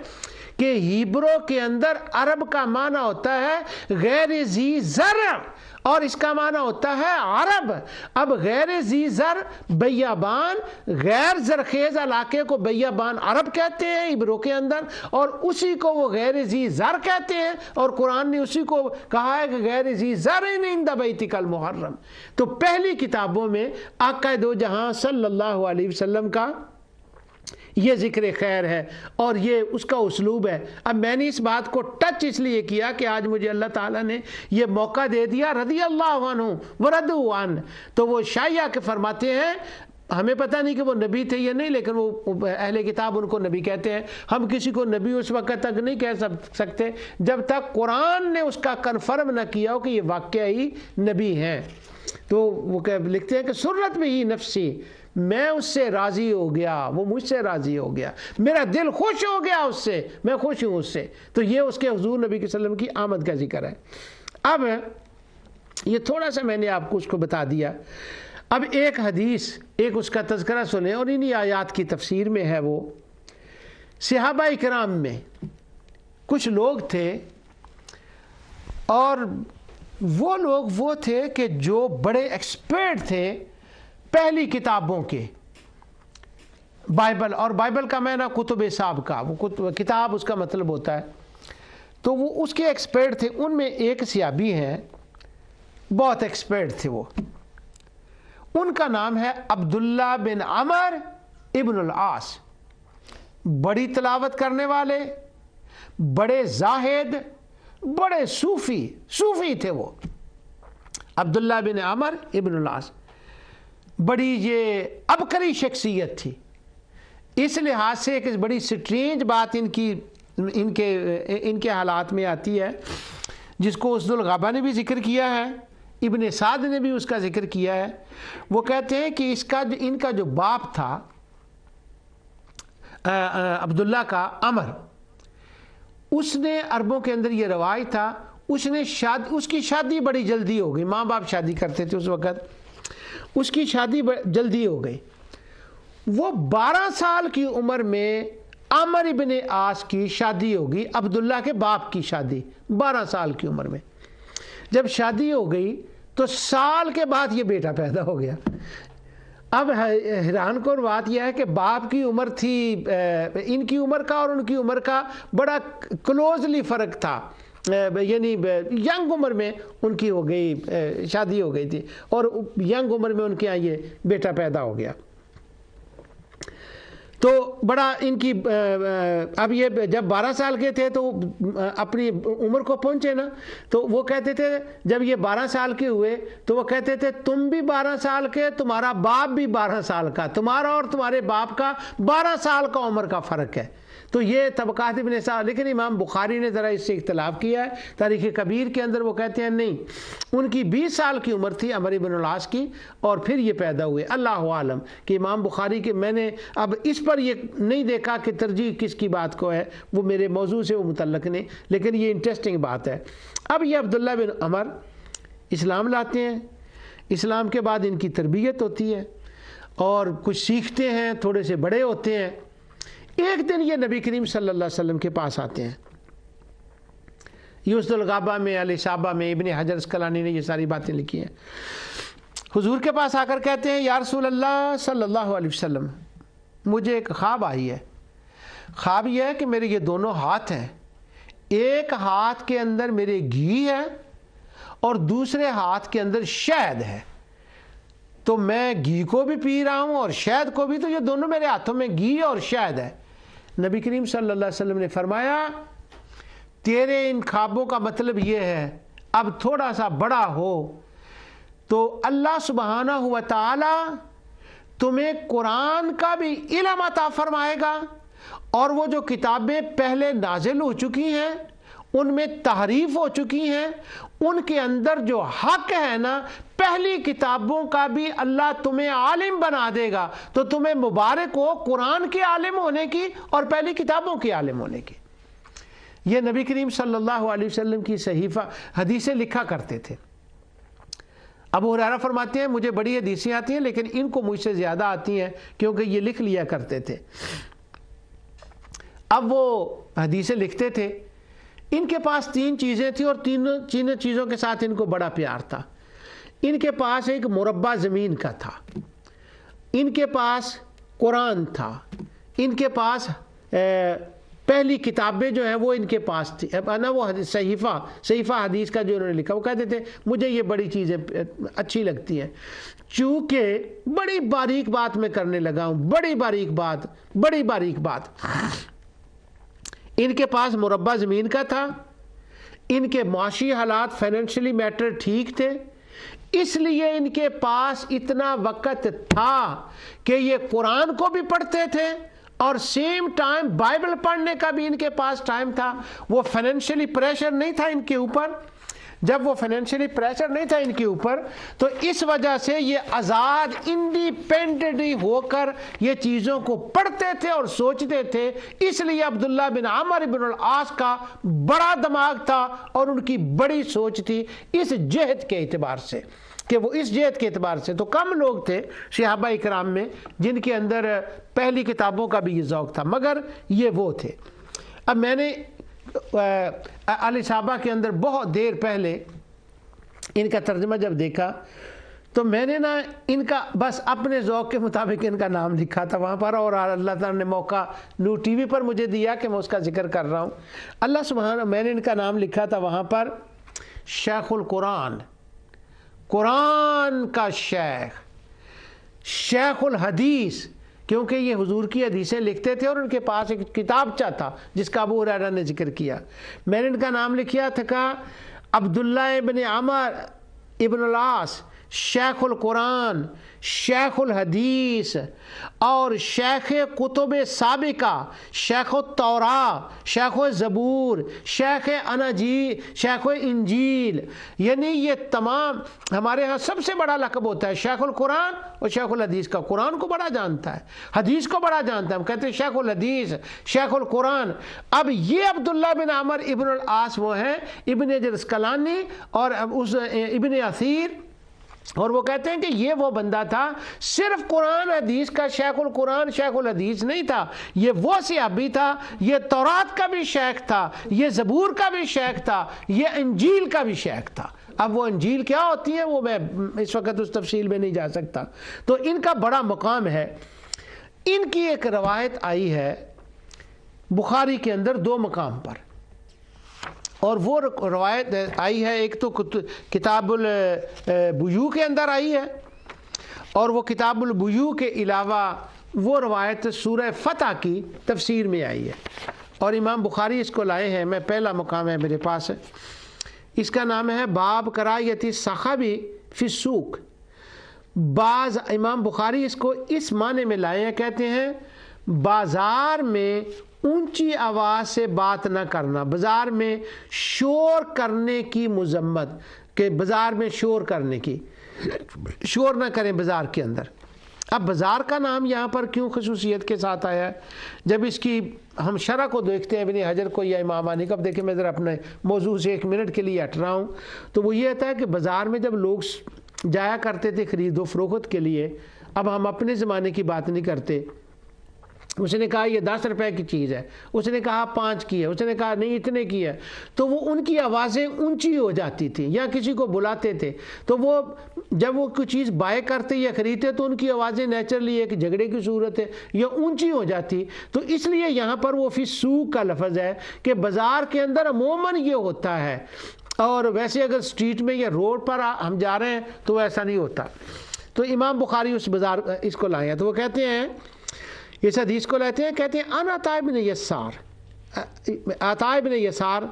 کہ ہیبرو کے اندر عرب کا معنی ہوتا ہے غیر ذی زرع، اور اس کا معنی ہوتا ہے عرب۔ اب غیر ذی زرع بیابان، غیر زرخیز علاقے کو بیابان عرب کہتے ہیں ہیبرو کے اندر، اور اسی کو وہ غیر ذی زرع کہتے ہیں، اور قرآن نے اسی کو کہا ہے کہ غیر ذی زرع عند بیتک المحرم۔ تو پہلی کتابوں میں آقا دو جہاں صلی اللہ علیہ وسلم کا یہ ذکر خیر ہے، اور یہ اس کا اسلوب ہے۔ اب میں نے اس بات کو ٹچ اس لیے کیا کہ آج مجھے اللہ تعالیٰ نے یہ موقع دے دیا، رضی اللہ عنہ ورضوا عنہ۔ تو وہ شایعہ کے فرماتے ہیں، ہمیں پتہ نہیں کہ وہ نبی تھے یا نہیں، لیکن وہ اہل کتاب ان کو نبی کہتے ہیں۔ ہم کسی کو نبی اس وقت تک نہیں کہہ سکتے جب تک قرآن نے اس کا کنفرم نہ کیا ہو کہ یہ واقعی نبی ہیں۔ تو وہ لکھتے ہیں کہ سرت بھی نفسی، میں اس سے راضی ہو گیا، وہ مجھ سے راضی ہو گیا، میرا دل خوش ہو گیا اس سے، میں خوش ہوں اس سے۔ تو یہ اس کے حضور نبی صلی اللہ علیہ وسلم کی آمد کا ذکر ہے۔ اب یہ تھوڑا سا میں نے آپ کو اس کو بتا دیا۔ اب ایک حدیث، ایک اس کا تذکرہ سنیں، اور انہی آیات کی تفسیر میں ہے۔ وہ صحابہ کرام میں کچھ لوگ تھے، اور وہ لوگ وہ تھے کہ جو بڑے ایکسپرٹ تھے پہلی کتابوں کے، بائبل، اور بائبل کا معنی کتب سابقہ، وہ کتاب اس کا مطلب ہوتا ہے۔ تو وہ اس کے ایکسپرٹ تھے۔ ان میں ایک صحابی ہیں، بہت ایکسپرٹ تھے وہ، ان کا نام ہے عبداللہ بن عمر ابن العاص۔ بڑی تلاوت کرنے والے، بڑے زاہد، بڑے صوفی تھے وہ، عبداللہ بن عمر ابن العاص۔ بڑی یہ عبقری شخصیت تھی، اس لحاظ سے ایک بڑی سٹرینج بات ان کے حالات میں آتی ہے، جس کو اسد الغابہ نے بھی ذکر کیا ہے، ابن سعد نے بھی اس کا ذکر کیا ہے۔ وہ کہتے ہیں کہ ان کا جو باپ تھا عبداللہ کا عمر، اس نے عربوں کے اندر یہ رواج تھا، اس کی شادی بڑی جلدی ہو گئی، ماں باپ شادی کرتے تھے اس وقت، اس کی شادی جلدی ہو گئی۔ وہ 12 سال کی عمر میں عمر ابن عاص کی شادی ہوگی، عبداللہ کے باپ کی شادی 12 سال کی عمر میں۔ جب شادی ہو گئی تو سال کے بعد یہ بیٹا پیدا ہو گیا۔ اب حیران کن بات یہ ہے کہ باپ کی عمر تھی ان کی عمر کا اور ان کی عمر کا بڑا کلوزلی فرق تھا، یعنی ینگ عمر میں ان کی ہو گئی شادی ہو گئی تھی اور ینگ عمر میں ان کے یہاں یہ بیٹا پیدا ہو گیا. تو بڑا ان کی اب یہ جب 12 سال کے تھے تو اپنی عمر کو پہنچے نا، تو وہ کہتے تھے جب یہ 12 سال کے ہوئے تو وہ کہتے تھے تم بھی 12 سال کے، تمہارا باپ بھی 12 سال کا، تمہارا اور تمہارے باپ کا 12 سال کا عمر کا فرق ہے. تو یہ طبقات ابن سعد. لیکن امام بخاری نے ذرا اس سے اختلاف کیا ہے. تاریخ کبیر کے اندر وہ کہتے ہیں نہیں، ان کی 20 سال کی عمر تھی عمرو بن العاص کی، اور پھر یہ پیدا ہوئے. اللہ عالم کہ امام بخاری کے میں نے اب اس پر یہ نہیں دیکھا کہ ترجیح کس کی بات کو ہے، وہ میرے موضوع سے وہ متعلق نہیں، لیکن یہ انٹرسٹنگ بات ہے. اب یہ عبداللہ بن عمر اسلام لاتے ہیں. اسلام کے بعد ان کی تربیت ہوتی ہے اور کچھ سیکھتے ہیں، تھوڑے سے بڑے ہوتے ہیں. ایک دن یہ نبی کریم صلی اللہ علیہ وسلم کے پاس آتے ہیں. یوسف الغابہ میں، الاصابہ میں ابن حجر اسقلانی نے یہ ساری باتیں لکھی ہیں. حضور کے پاس آ کر کہتے ہیں یا رسول اللہ صلی اللہ علیہ وسلم، مجھے ایک خواب آئی ہے. خواب یہ ہے کہ میرے یہ دونوں ہاتھ ہیں، ایک ہاتھ کے اندر میرے گھی ہے اور دوسرے ہاتھ کے اندر شہد ہے. تو میں گھی کو بھی پی رہا ہوں اور شہد کو بھی، تو یہ دونوں میرے ہاتھوں میں گھی اور شہد ہے. نبی کریم صلی اللہ علیہ وسلم نے فرمایا تیرے ان خوابوں کا مطلب یہ ہے اب تھوڑا سا بڑا ہو تو اللہ سبحانہ و تعالی تمہیں قرآن کا بھی علم عطا فرمائے گا، اور وہ جو کتابیں پہلے نازل ہو چکی ہیں ان میں تحریف ہو چکی ہیں، ان کے اندر جو حق ہے نا، پہلی کتابوں کا بھی اللہ تمہیں عالم بنا دے گا. تو تمہیں مبارک ہو قرآن کے عالم ہونے کی اور پہلی کتابوں کے عالم ہونے کی. یہ نبی کریم صلی اللہ علیہ وسلم کی صحیفہ حدیثیں لکھا کرتے تھے. ابو ہریرہ فرماتے ہیں مجھے بڑی حدیثیں آتی ہیں لیکن ان کو مجھ سے زیادہ آتی ہیں کیونکہ یہ لکھ لیا کرتے تھے. اب وہ حدیثیں لکھتے تھے. ان کے پاس 3 چیزیں تھیں اور تینوں چیزوں کے ساتھ ان کو بڑا پیار تھا. ان کے پاس ایک مربع زمین کا تھا، ان کے پاس قرآن تھا، ان کے پاس پہلی کتابیں جو ہیں وہ ان کے پاس تھی نا، وہ صحیفہ حدیث کا جو انہوں نے لکھا. وہ کہتے تھے مجھے یہ بڑی چیزیں اچھی لگتی ہیں چونکہ بڑی باریک بات میں کرنے لگا ہوں، بڑی باریک بات. ان کے پاس مربع زمین کا تھا، ان کے معاشی حالات فائنینشلی میٹر ٹھیک تھے، اس لیے ان کے پاس اتنا وقت تھا کہ یہ قرآن کو بھی پڑھتے تھے اور سیم ٹائم بائبل پڑھنے کا بھی ان کے پاس ٹائم تھا. وہ فائنینشلی پریشر نہیں تھا ان کے اوپر. جب وہ فائنینشلی پریشر نہیں تھا ان کے اوپر تو اس وجہ سے یہ آزاد انڈیپینڈنٹلی ہو کر یہ چیزوں کو پڑھتے تھے اور سوچتے تھے. اس لیے عبداللہ بن عمرو بن العاص کا بڑا دماغ تھا اور ان کی بڑی سوچ تھی اس جہت کے اعتبار سے، کہ وہ اس جہت کے اعتبار سے. تو کم لوگ تھے صحابہ اکرام میں جن کے اندر پہلی کتابوں کا بھی یہ ذوق تھا، مگر یہ وہ تھے. اب میں نے الاصابہ کے اندر بہت دیر پہلے ان کا ترجمہ جب دیکھا تو میں نے نا ان کا بس اپنے ذوق کے مطابق ان کا نام لکھا تھا وہاں پر، اور اللہ تعالیٰ نے موقع نور ٹی وی پر مجھے دیا کہ میں اس کا ذکر کر رہا ہوں. اللہ سبحانہ، میں نے ان کا نام لکھا تھا وہاں پر شیخ القرآن، قرآن کا شیخ، شیخ الحدیث، کیونکہ یہ حضور کی حدیثیں لکھتے تھے اور ان کے پاس ایک کتابچہ تھا جس کا ابو ہریرہ نے ذکر کیا. میں نے ان کا نام لکھا تھا عبداللہ ابن عمرو ابن العاص، شیخ القرآن، شیخ الحدیث اور شیخ کتب سابقہ، شیخ التوراۃ، شیخ الزبور، شیخ انجیل. یعنی یہ تمام ہمارے ہاں سب سے بڑا لقب ہوتا ہے شیخ القرآن اور شیخ الحدیث کا. قرآن کو بڑا جانتا ہے، حدیث کو بڑا جانتا ہے، ہم کہتے ہیں شیخ الحدیث، شیخ القرآن. اب یہ عبداللہ بن عمرو ابن العاص وہ ہیں ابن حجر اسقلانی اور ابن اثیر، اور وہ کہتے ہیں کہ یہ وہ بندہ تھا صرف قرآن حدیث کا شیخ القرآن شیخ الحدیث نہیں تھا، یہ وہ صحابی تھا، یہ تورات کا بھی شیخ تھا، یہ زبور کا بھی شیخ تھا، یہ انجیل کا بھی شیخ تھا. اب وہ انجیل کیا ہوتی ہیں وہ میں اس وقت اس تفصیل میں نہیں جا سکتا. تو ان کا بڑا مقام ہے. ان کی ایک روایت آئی ہے بخاری کے اندر 2 مقام پر, اور وہ روایت آئی ہے ایک تو کتاب البیوع کے اندر آئی ہے, اور وہ کتاب البیوع کے علاوہ وہ روایت سورہ فتح کی تفسیر میں آئی ہے, اور امام بخاری اس کو لائے ہیں. میں پہلا مقام ہے میرے پاس, اس کا نام ہے باب کرایت الصخبی فی السوق. بعض امام بخاری اس کو اس معنی میں لائے ہیں, کہتے ہیں بازار میں اونچی آواز سے بات نہ کرنا, بازار میں شور کرنے کی مذمت, کہ بازار میں شور کرنے کی, شور نہ کریں بازار کے اندر. اب بازار کا نام یہاں پر کیوں خصوصیت کے ساتھ آیا ہے؟ جب اس کی ہم شرح کو دیکھتے ہیں ابن حجر کو یا امام مالک, اب دیکھیں میں ذرا اپنے موضوع سے 1 منٹ کے لیے ہٹ رہا ہوں, تو وہ یہ ہوتا ہے کہ بازار میں جب لوگ جایا کرتے تھے خرید و فروخت کے لیے, اب ہم اپنے زمانے کی بات نہیں کرتے, اس نے کہا یہ 10 روپے کی چیز ہے, اس نے کہا 5 کی ہے, اس نے کہا نہیں اتنے کی ہے, تو وہ ان کی آوازیں اونچی ہو جاتی تھیں, یا کسی کو بلاتے تھے تو وہ جب وہ کوئی چیز بائے کرتے یا خریدتے تو ان کی آوازیں نیچرلی ایک جھگڑے کی صورت ہے یا اونچی ہو جاتی. تو اس لیے یہاں پر وہ فی السوق کا لفظ ہے کہ بازار کے اندر عموماً یہ ہوتا ہے, اور ویسے اگر اسٹریٹ میں یا روڈ پر ہم جا رہے ہیں تو ایسا نہیں ہوتا. تو امام بخاری اس بازار اس کو لائے ہیں, تو وہ کہتے ہیں اس حدیث کو لیتے ہیں, کہتے ہیں ان عطاء بن یسار, عطاء بن یسار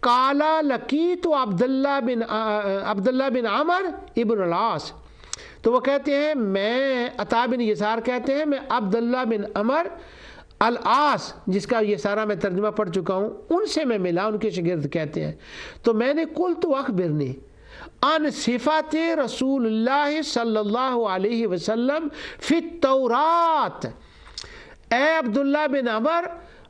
قالا لقیت عبداللہ بن عمر ابن العاص. تو وہ کہتے ہیں میں, عطاء بن یسار کہتے ہیں میں عبداللہ بن عمر العاص, جس کا یہ سارا میں ترجمہ پڑھ چکا ہوں, ان سے میں ملا, ان کے شاگرد کہتے ہیں. تو میں نے قلت اخبرنی عن صفات رسول اللہ صلی اللہ علیہ وسلم فی التورات, اے عبداللہ بن عمر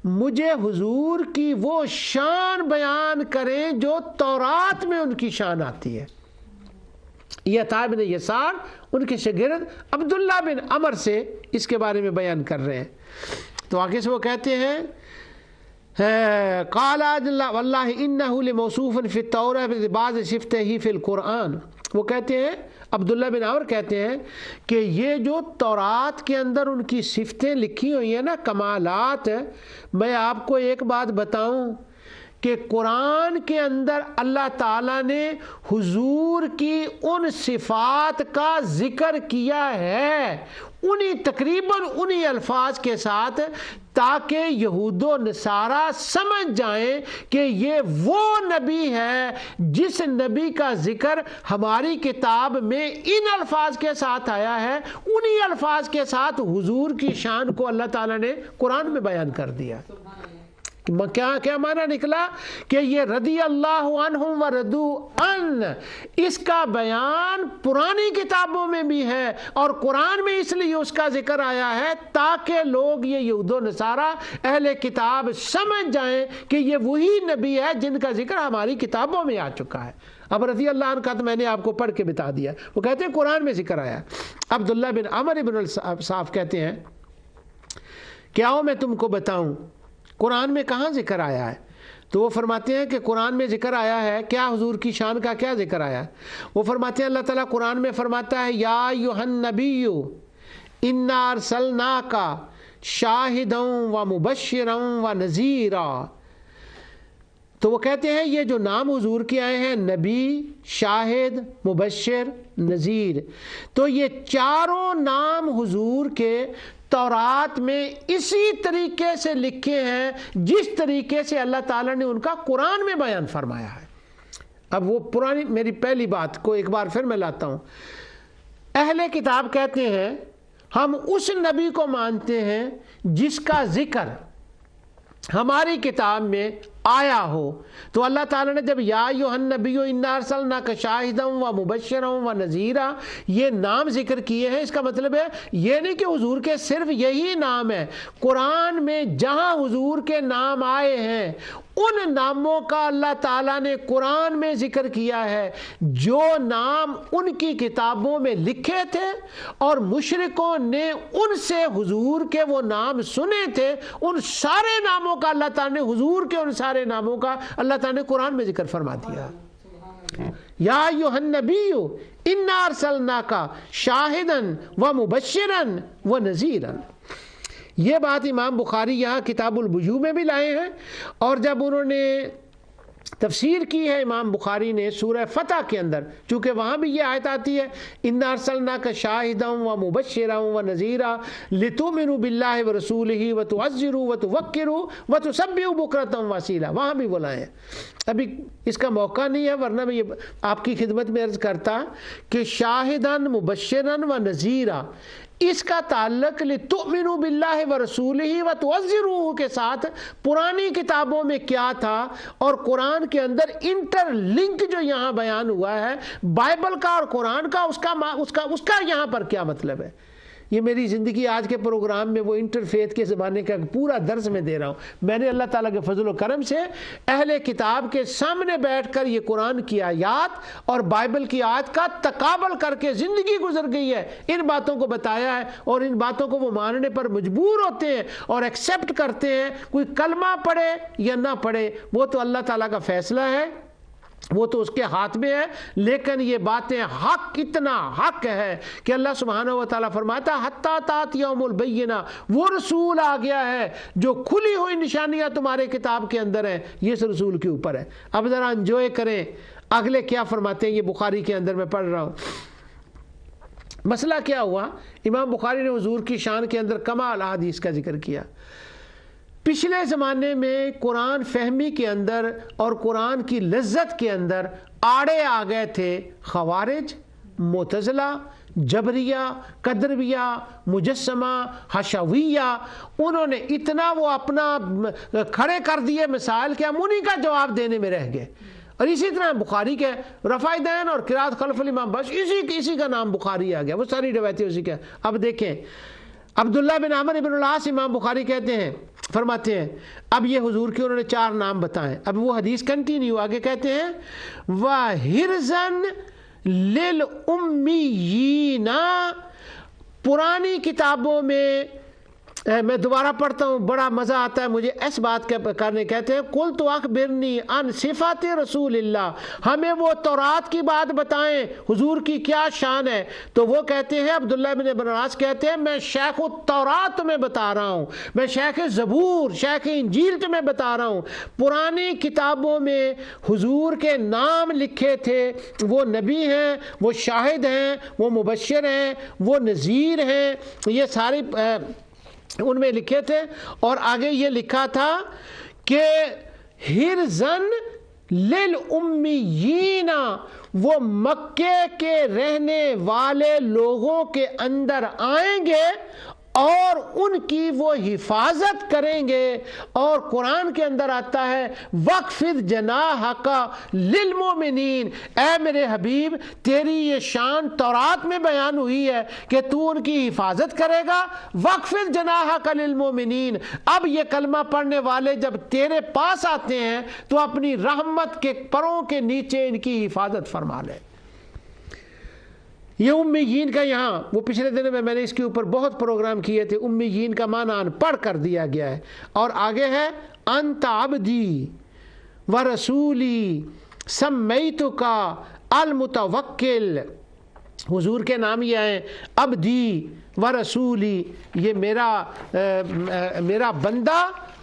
مجھے حضور کی وہ شان بیان کریں جو تورات میں ان کی شان آتی ہے. یہ عطاء بن یسار ان کے شاگرد عبداللہ بن عمر سے اس کے بارے میں بیان کر رہے ہیں. تو آگے سے وہ کہتے ہیں قال واللہ انہ لموصوف فی التوراۃ بعض صفته فی القرآن. وہ کہتے ہیں عبداللہ بن عمر کہتے ہیں کہ یہ جو تورات کے اندر ان کی صفتیں لکھی ہوئی ہیں نا, کمالات, میں آپ کو ایک بات بتاؤں کہ قرآن کے اندر اللہ تعالیٰ نے حضور کی ان صفات کا ذکر کیا ہے تقریباً انہی الفاظ کے ساتھ, تاکہ یہود و نصارہ سمجھ جائیں کہ یہ وہ نبی ہے جس نبی کا ذکر ہماری کتاب میں ان الفاظ کے ساتھ آیا ہے. انہی الفاظ کے ساتھ حضور کی شان کو اللہ تعالیٰ نے قرآن میں بیان کر دیا. کیا معنی نکلا کہ یہ رضی اللہ عنہم و رضوا عنہ, اس کا بیان پرانی کتابوں میں بھی ہے, اور قرآن میں اس لیے اس کا ذکر آیا ہے تاکہ لوگ یہ یہود و نصارہ اہل کتاب سمجھ جائیں کہ یہ وہی نبی ہے جن کا ذکر ہماری کتابوں میں آ چکا ہے. اب رضی اللہ عنہ کا تو میں نے آپ کو پڑھ کے بتا دیا, وہ کہتے ہیں قرآن میں ذکر آیا. عبداللہ بن عمر ابن الصاف کہتے ہیں کیا ہو میں تم کو بتاؤں قرآن میں کہاں ذکر آیا ہے؟ تو وہ فرماتے ہیں کہ قرآن میں ذکر آیا ہے کیا, حضور کی شان کا کیا ذکر آیا ہے؟ وہ فرماتے ہیں اللہ تعالیٰ قرآن میں فرماتا ہے یا ایھا النبی انا ارسلناک شاہدا و مبشرا و نذیرا. تو وہ کہتے ہیں یہ جو نام حضور کے آئے ہیں, نبی, شاہد, مبشر, نذیر, تو یہ چاروں نام حضور کے تورات میں اسی طریقے سے لکھے ہیں جس طریقے سے اللہ تعالیٰ نے ان کا قرآن میں بیان فرمایا ہے. اب وہ پرانی میری پہلی بات کو ایک بار پھر میں لاتا ہوں. اہل کتاب کہتے ہیں ہم اس نبی کو مانتے ہیں جس کا ذکر ہماری کتاب میں آیا ہو. تو اللہ تعالیٰ نے جب یا ایھا النبی انا ارسلناک شاہدا و مبشرا و نذیرا یہ نام ذکر کیے ہیں, اس کا مطلب ہے یہ نہیں کہ حضور کے صرف یہی نام ہے. قرآن میں جہاں حضور کے نام آئے ہیں ان ناموں کا اللہ تعالیٰ نے قرآن میں ذکر کیا ہے. جو نام ان کی کتابوں میں لکھے تھے اور مشرکوں نے ان سے حضور کے وہ نام سنے تھے, ان سارے ناموں کا اللہ تعالیٰ نے, حضور کے ان سارے ناموں کا اللہ تعالیٰ نے قرآن میں ذکر فرما دیا. یا ایھا النبی انا ارسلناک شاہدا ومبشرا ونذیرا. یہ بات امام بخاری یہاں کتاب البیوع میں بھی لائے ہیں، اور جب انہوں نے تفسیر کی ہے امام بخاری نے سورہ فتح کے اندر، چونکہ وہاں بھی یہ آیت آتی ہے انا ارسلناک شاہدا ومبشرا ونذیرا لتؤمنوا باللہ ورسولہ وتعزروہ وتوقروہ وتسبحوہ بکرۃ واصیلا، وہاں بھی وہ لائے ہیں. ابھی اس کا موقع نہیں ہے، ورنہ میں یہ آپ کی خدمت میں عرض کرتا کہ شاہدا مبشرا ونذیرا اس کا تعلق لتؤمنوا باللہ ورسولہ وتعزروہ کے ساتھ پرانی کتابوں میں کیا تھا، اور قرآن کے اندر انٹر لنک جو یہاں بیان ہوا ہے بائبل کا اور قرآن کا، اس کا یہاں پر کیا مطلب ہے. یہ میری زندگی آج کے پروگرام میں وہ انٹرفیت کے زمانے کا پورا درس میں دے رہا ہوں. میں نے اللہ تعالیٰ کے فضل و کرم سے اہل کتاب کے سامنے بیٹھ کر یہ قرآن کی آیات اور بائبل کی آیات کا تقابل کر کے زندگی گزر گئی ہے، ان باتوں کو بتایا ہے، اور ان باتوں کو وہ ماننے پر مجبور ہوتے ہیں اور ایکسیپٹ کرتے ہیں. کوئی کلمہ پڑھے یا نہ پڑھے وہ تو اللہ تعالیٰ کا فیصلہ ہے، وہ تو اس کے ہاتھ میں ہے، لیکن یہ باتیں حق، اتنا حق ہے کہ اللہ سبحانہ و تعالیٰ فرماتا حتیٰ تأتی یوم البینہ، وہ رسول آ گیا ہے جو کھلی ہوئی نشانیاں تمہارے کتاب کے اندر ہیں، یہ اس رسول کے اوپر ہے. اب ذرا انجوائے کریں اگلے کیا فرماتے ہیں. یہ بخاری کے اندر میں پڑھ رہا ہوں. مسئلہ کیا ہوا، امام بخاری نے حضور کی شان کے اندر کمال احادیث کا ذکر کیا. پچھلے زمانے میں قرآن فہمی کے اندر اور قرآن کی لذت کے اندر آڑے آ گئے تھے خوارج، معتزلہ، جبریہ، قدریہ، مجسمہ، حشویہ. انہوں نے اتنا وہ اپنا کھڑے کر دیے مسائل کہ ہم انہی کا جواب دینے میں رہ گئے. اور اسی طرح بخاری کے رفع دین اور قرات خلف الامام، بس اسی کا نام بخاری آ گیا، وہ ساری روایتیں اسی کا. اب دیکھیں عبداللہ بن عمرو بن العاص، امام بخاری کہتے ہیں، فرماتے ہیں، اب یہ حضور کے انہوں نے 4 نام بتائے. اب وہ حدیث کنٹینیو آگے کہتے ہیں وَحِرْزًا لِلْأُمِّيِّينَ. پرانی کتابوں میں دوبارہ پڑھتا ہوں، بڑا مزہ آتا ہے مجھے اس بات کرنے. کہتے ہیں قُلْتُ أَخْبِرْنِي عَنْ صِفَاتِ رسول اللہ، ہمیں وہ تورات کی بات بتائیں، حضور کی کیا شان ہے. تو وہ کہتے ہیں، عبداللہ بن عباس کہتے ہیں، میں شیخ التورات تمہیں بتا رہا ہوں، میں شیخ زبور، شیخ انجیل تمہیں بتا رہا ہوں. پرانی کتابوں میں حضور کے نام لکھے تھے، وہ نبی ہیں، وہ شاہد ہیں، وہ مبشر ہیں، وہ نذیر ہیں، یہ ساری ان میں لکھے تھے. اور آگے یہ لکھا تھا کہ حرزن للأمیین، وہ مکے کے رہنے والے لوگوں کے اندر آئیں گے اور ان کی وہ حفاظت کریں گے. اور قرآن کے اندر آتا ہے وَاخْفِضْ جَنَاحَكَ لِلْمُؤْمِنِينَ، اے میرے حبیب تیری یہ شان تورات میں بیان ہوئی ہے کہ تو ان کی حفاظت کرے گا. وَاخْفِضْ جَنَاحَكَ لِلْمُؤْمِنِينَ، اب یہ کلمہ پڑھنے والے جب تیرے پاس آتے ہیں تو اپنی رحمت کے پروں کے نیچے ان کی حفاظت فرما لے. یہ امیین کا یہاں وہ پچھلے دنوں میں نے اس کے اوپر بہت پروگرام کیے تھے. امیین کا معنی ان پڑھ کر دیا گیا ہے. اور آگے ہے انت عبدی ورسولی سمیتک المتوکل، حضور کے نام یہ ہیں عبدی ورسولی، یہ میرا بندہ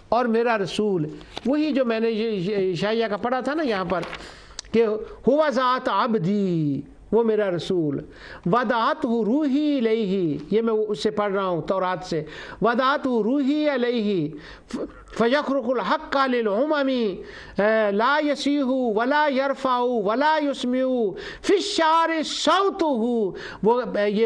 اور میرا رسول. وہی جو میں نے عشائیہ کا پڑھا تھا نا یہاں پر کہ ہوا ذات عبدی، وہ میرا رسول. ودعتہ روحی الیہ، یہ میں اس سے پڑھ رہا ہوں تورات سے. ودعتہ روحی الیہ فیخرق الحق للامم لا یسیح ولا یرفع ولا یسمع فی الشعر صوتہ. وہ یہ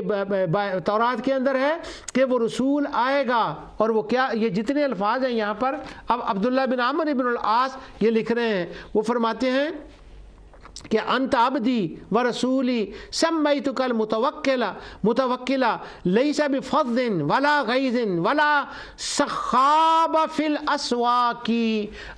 تورات کے اندر ہے کہ وہ رسول آئے گا، اور وہ کیا، یہ جتنے الفاظ ہیں یہاں پر اب عبداللہ بن عمرو بن العاص یہ لکھ رہے ہیں. وہ فرماتے ہیں کہ انت عبدی ورسولی سمیتک المتوکلا لیس بفظ ولا غیظ ولا سخاب فی الاسواق.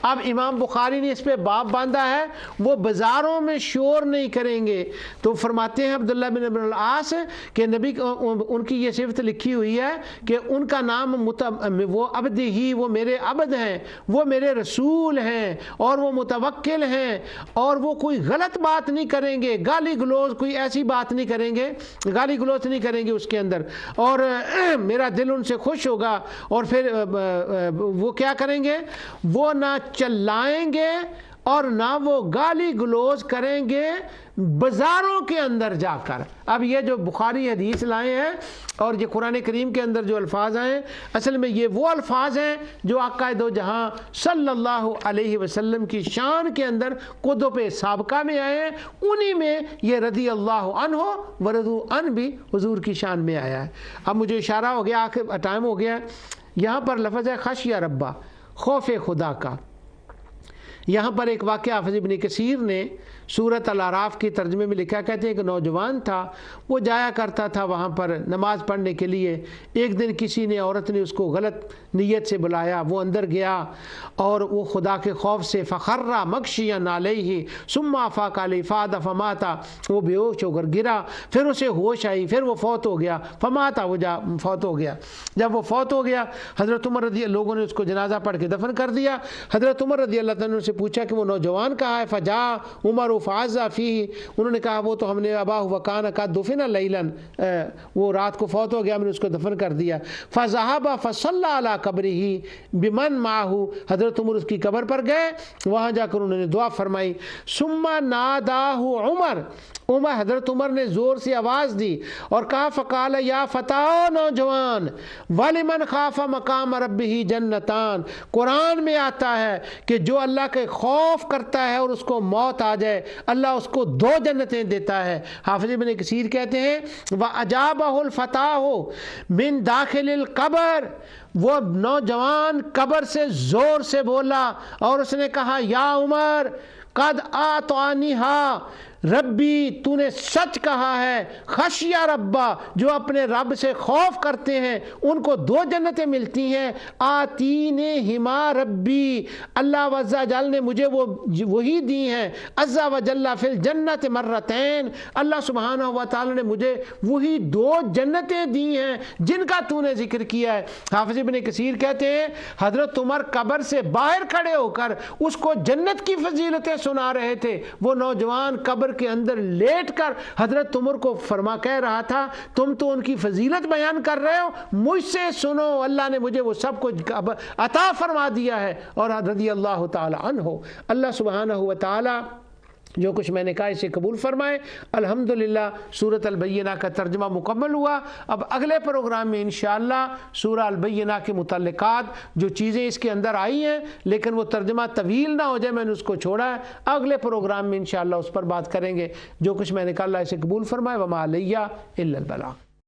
اب امام بخاری نے اس پہ باب باندھا ہے، وہ بازاروں میں شور نہیں کریں گے. تو فرماتے ہیں عبداللہ بن ابن العاص کہ نبی ان کی یہ صفت لکھی ہوئی ہے کہ ان کا نام وہ عبدی ہی، وہ میرے عبد ہیں، وہ میرے رسول ہیں، اور وہ متوکل ہیں، اور وہ کوئی غلط بات نہیں کریں گے، گالی گلوز کوئی ایسی بات نہیں کریں گے، گالی گلوز نہیں کریں گے اس کے اندر، اور میرا دل ان سے خوش ہوگا۔ اور پھر وہ کیا کریں گے؟ وہ نہ چلائیں گے اور نہ وہ گالی گلوز کریں گے بازاروں کے اندر جا کر۔ اب یہ جو بخاری حدیث لائے ہیں اور یہ قرآن کریم کے اندر جو الفاظ ہیں، اصل میں یہ وہ الفاظ ہیں جو آقا دو جہاں صلی اللہ علیہ وسلم کی شان کے اندر کتب سابقہ میں آئے ہیں، انہی میں یہ رضی اللہ عنہ ورضوا عنہ بھی حضور کی شان میں آیا ہے۔ اب مجھے اشارہ ہو گیا، آخر ٹائم ہو گیا، یہاں پر لفظ ہے خشیہ ربہ، خوف خدا کا۔ یہاں پر ایک واقعہ حافظ ابن کثیر نے سورۃ الاعراف کی ترجمے میں لکھا، کہتے ہیں کہ نوجوان تھا، وہ جایا کرتا تھا وہاں پر نماز پڑھنے کے لیے۔ ایک دن کسی نے، عورت نے اس کو غلط نیت سے بلایا، وہ اندر گیا اور وہ خدا کے خوف سے فخر مغشیا علیہ ثم افاق علیہ فاد فماتا، وہ بے ہوش ہو کر گرا، پھر اسے ہوش آئی، پھر وہ فوت ہو گیا، فماتا، وہ فوت ہو گیا۔ جب وہ فوت ہو گیا، حضرت عمر رضی اللہ، لوگوں نے اس کو جنازہ پڑھ کے دفن کر دیا۔ حضرت عمر رضی اللہ عنہ سے پوچھا کہ وہ نوجوان کہاں ہے؟ فجا عمر فعزا فیہ، انہوں نے کہا وہ تو ہم نے ابا وکان کا دفن لیلا، وہ رات کو فوت ہو گیا، ہم نے اس کو دفن کر دیا۔ فذهب فصلى على قبره بمن معه، حضرت عمر اس کی قبر پر گئے، وہاں جا کر انہوں نے دعا فرمائی۔ ثم ناداه عمر، حضرت عمر نے زور سے آواز دی اور کہا فقال یا فتى، نوجوان، ولمن خاف مقام ربه جنتان، قرآن میں آتا ہے کہ جو اللہ کے خوف کرتا ہے اور اس کو موت آ جائے، اللہ اس کو 2 جنتیں دیتا ہے۔ حافظ ابن کثیر کہتے ہیں وَأَجَابَهُ الْفَتَاهُ مِن داخل القبر، وہ نوجوان قبر سے زور سے بولا اور اس نے کہا یا عمر قد آتعنیہا ربی، تو نے سچ کہا ہے، خشیہ ربا، جو اپنے رب سے خوف کرتے ہیں ان کو 2 جنتیں ملتی ہیں۔ آتینے ہما ربی، اللہ عز و جل نے مجھے وہی دی ہیں، عز و جل فی الجنت مرتین، اللہ سبحانہ و تعالی نے مجھے وہی 2 جنتیں دی ہیں جن کا تو نے ذکر کیا ہے۔ حافظ ابن کثیر کہتے ہیں حضرت عمر قبر سے باہر کھڑے ہو کر اس کو جنت کی فضیلتیں سنا رہے تھے، وہ نوجوان قبر کے اندر لیٹ کر حضرت عمر کو کہہ رہا تھا تم تو ان کی فضیلت بیان کر رہے ہو، مجھ سے سنو، اللہ نے مجھے وہ سب کچھ عطا فرما دیا ہے۔ اور رضی اللہ تعالی عنہ، اللہ سبحانہ و تعالی جو کچھ میں نے کہا اسے قبول فرمائے۔ الحمدللہ سورۃ البینہ کا ترجمہ مکمل ہوا۔ اب اگلے پروگرام میں انشاءاللہ سورہ البینہ کے متعلقات جو چیزیں اس کے اندر آئی ہیں لیکن وہ ترجمہ طویل نہ ہو جائے، میں نے اس کو چھوڑا ہے، اگلے پروگرام میں انشاءاللہ اس پر بات کریں گے۔ جو کچھ میں نے کہا اللہ اسے قبول فرمائے، وما علیہ الا البلاغ۔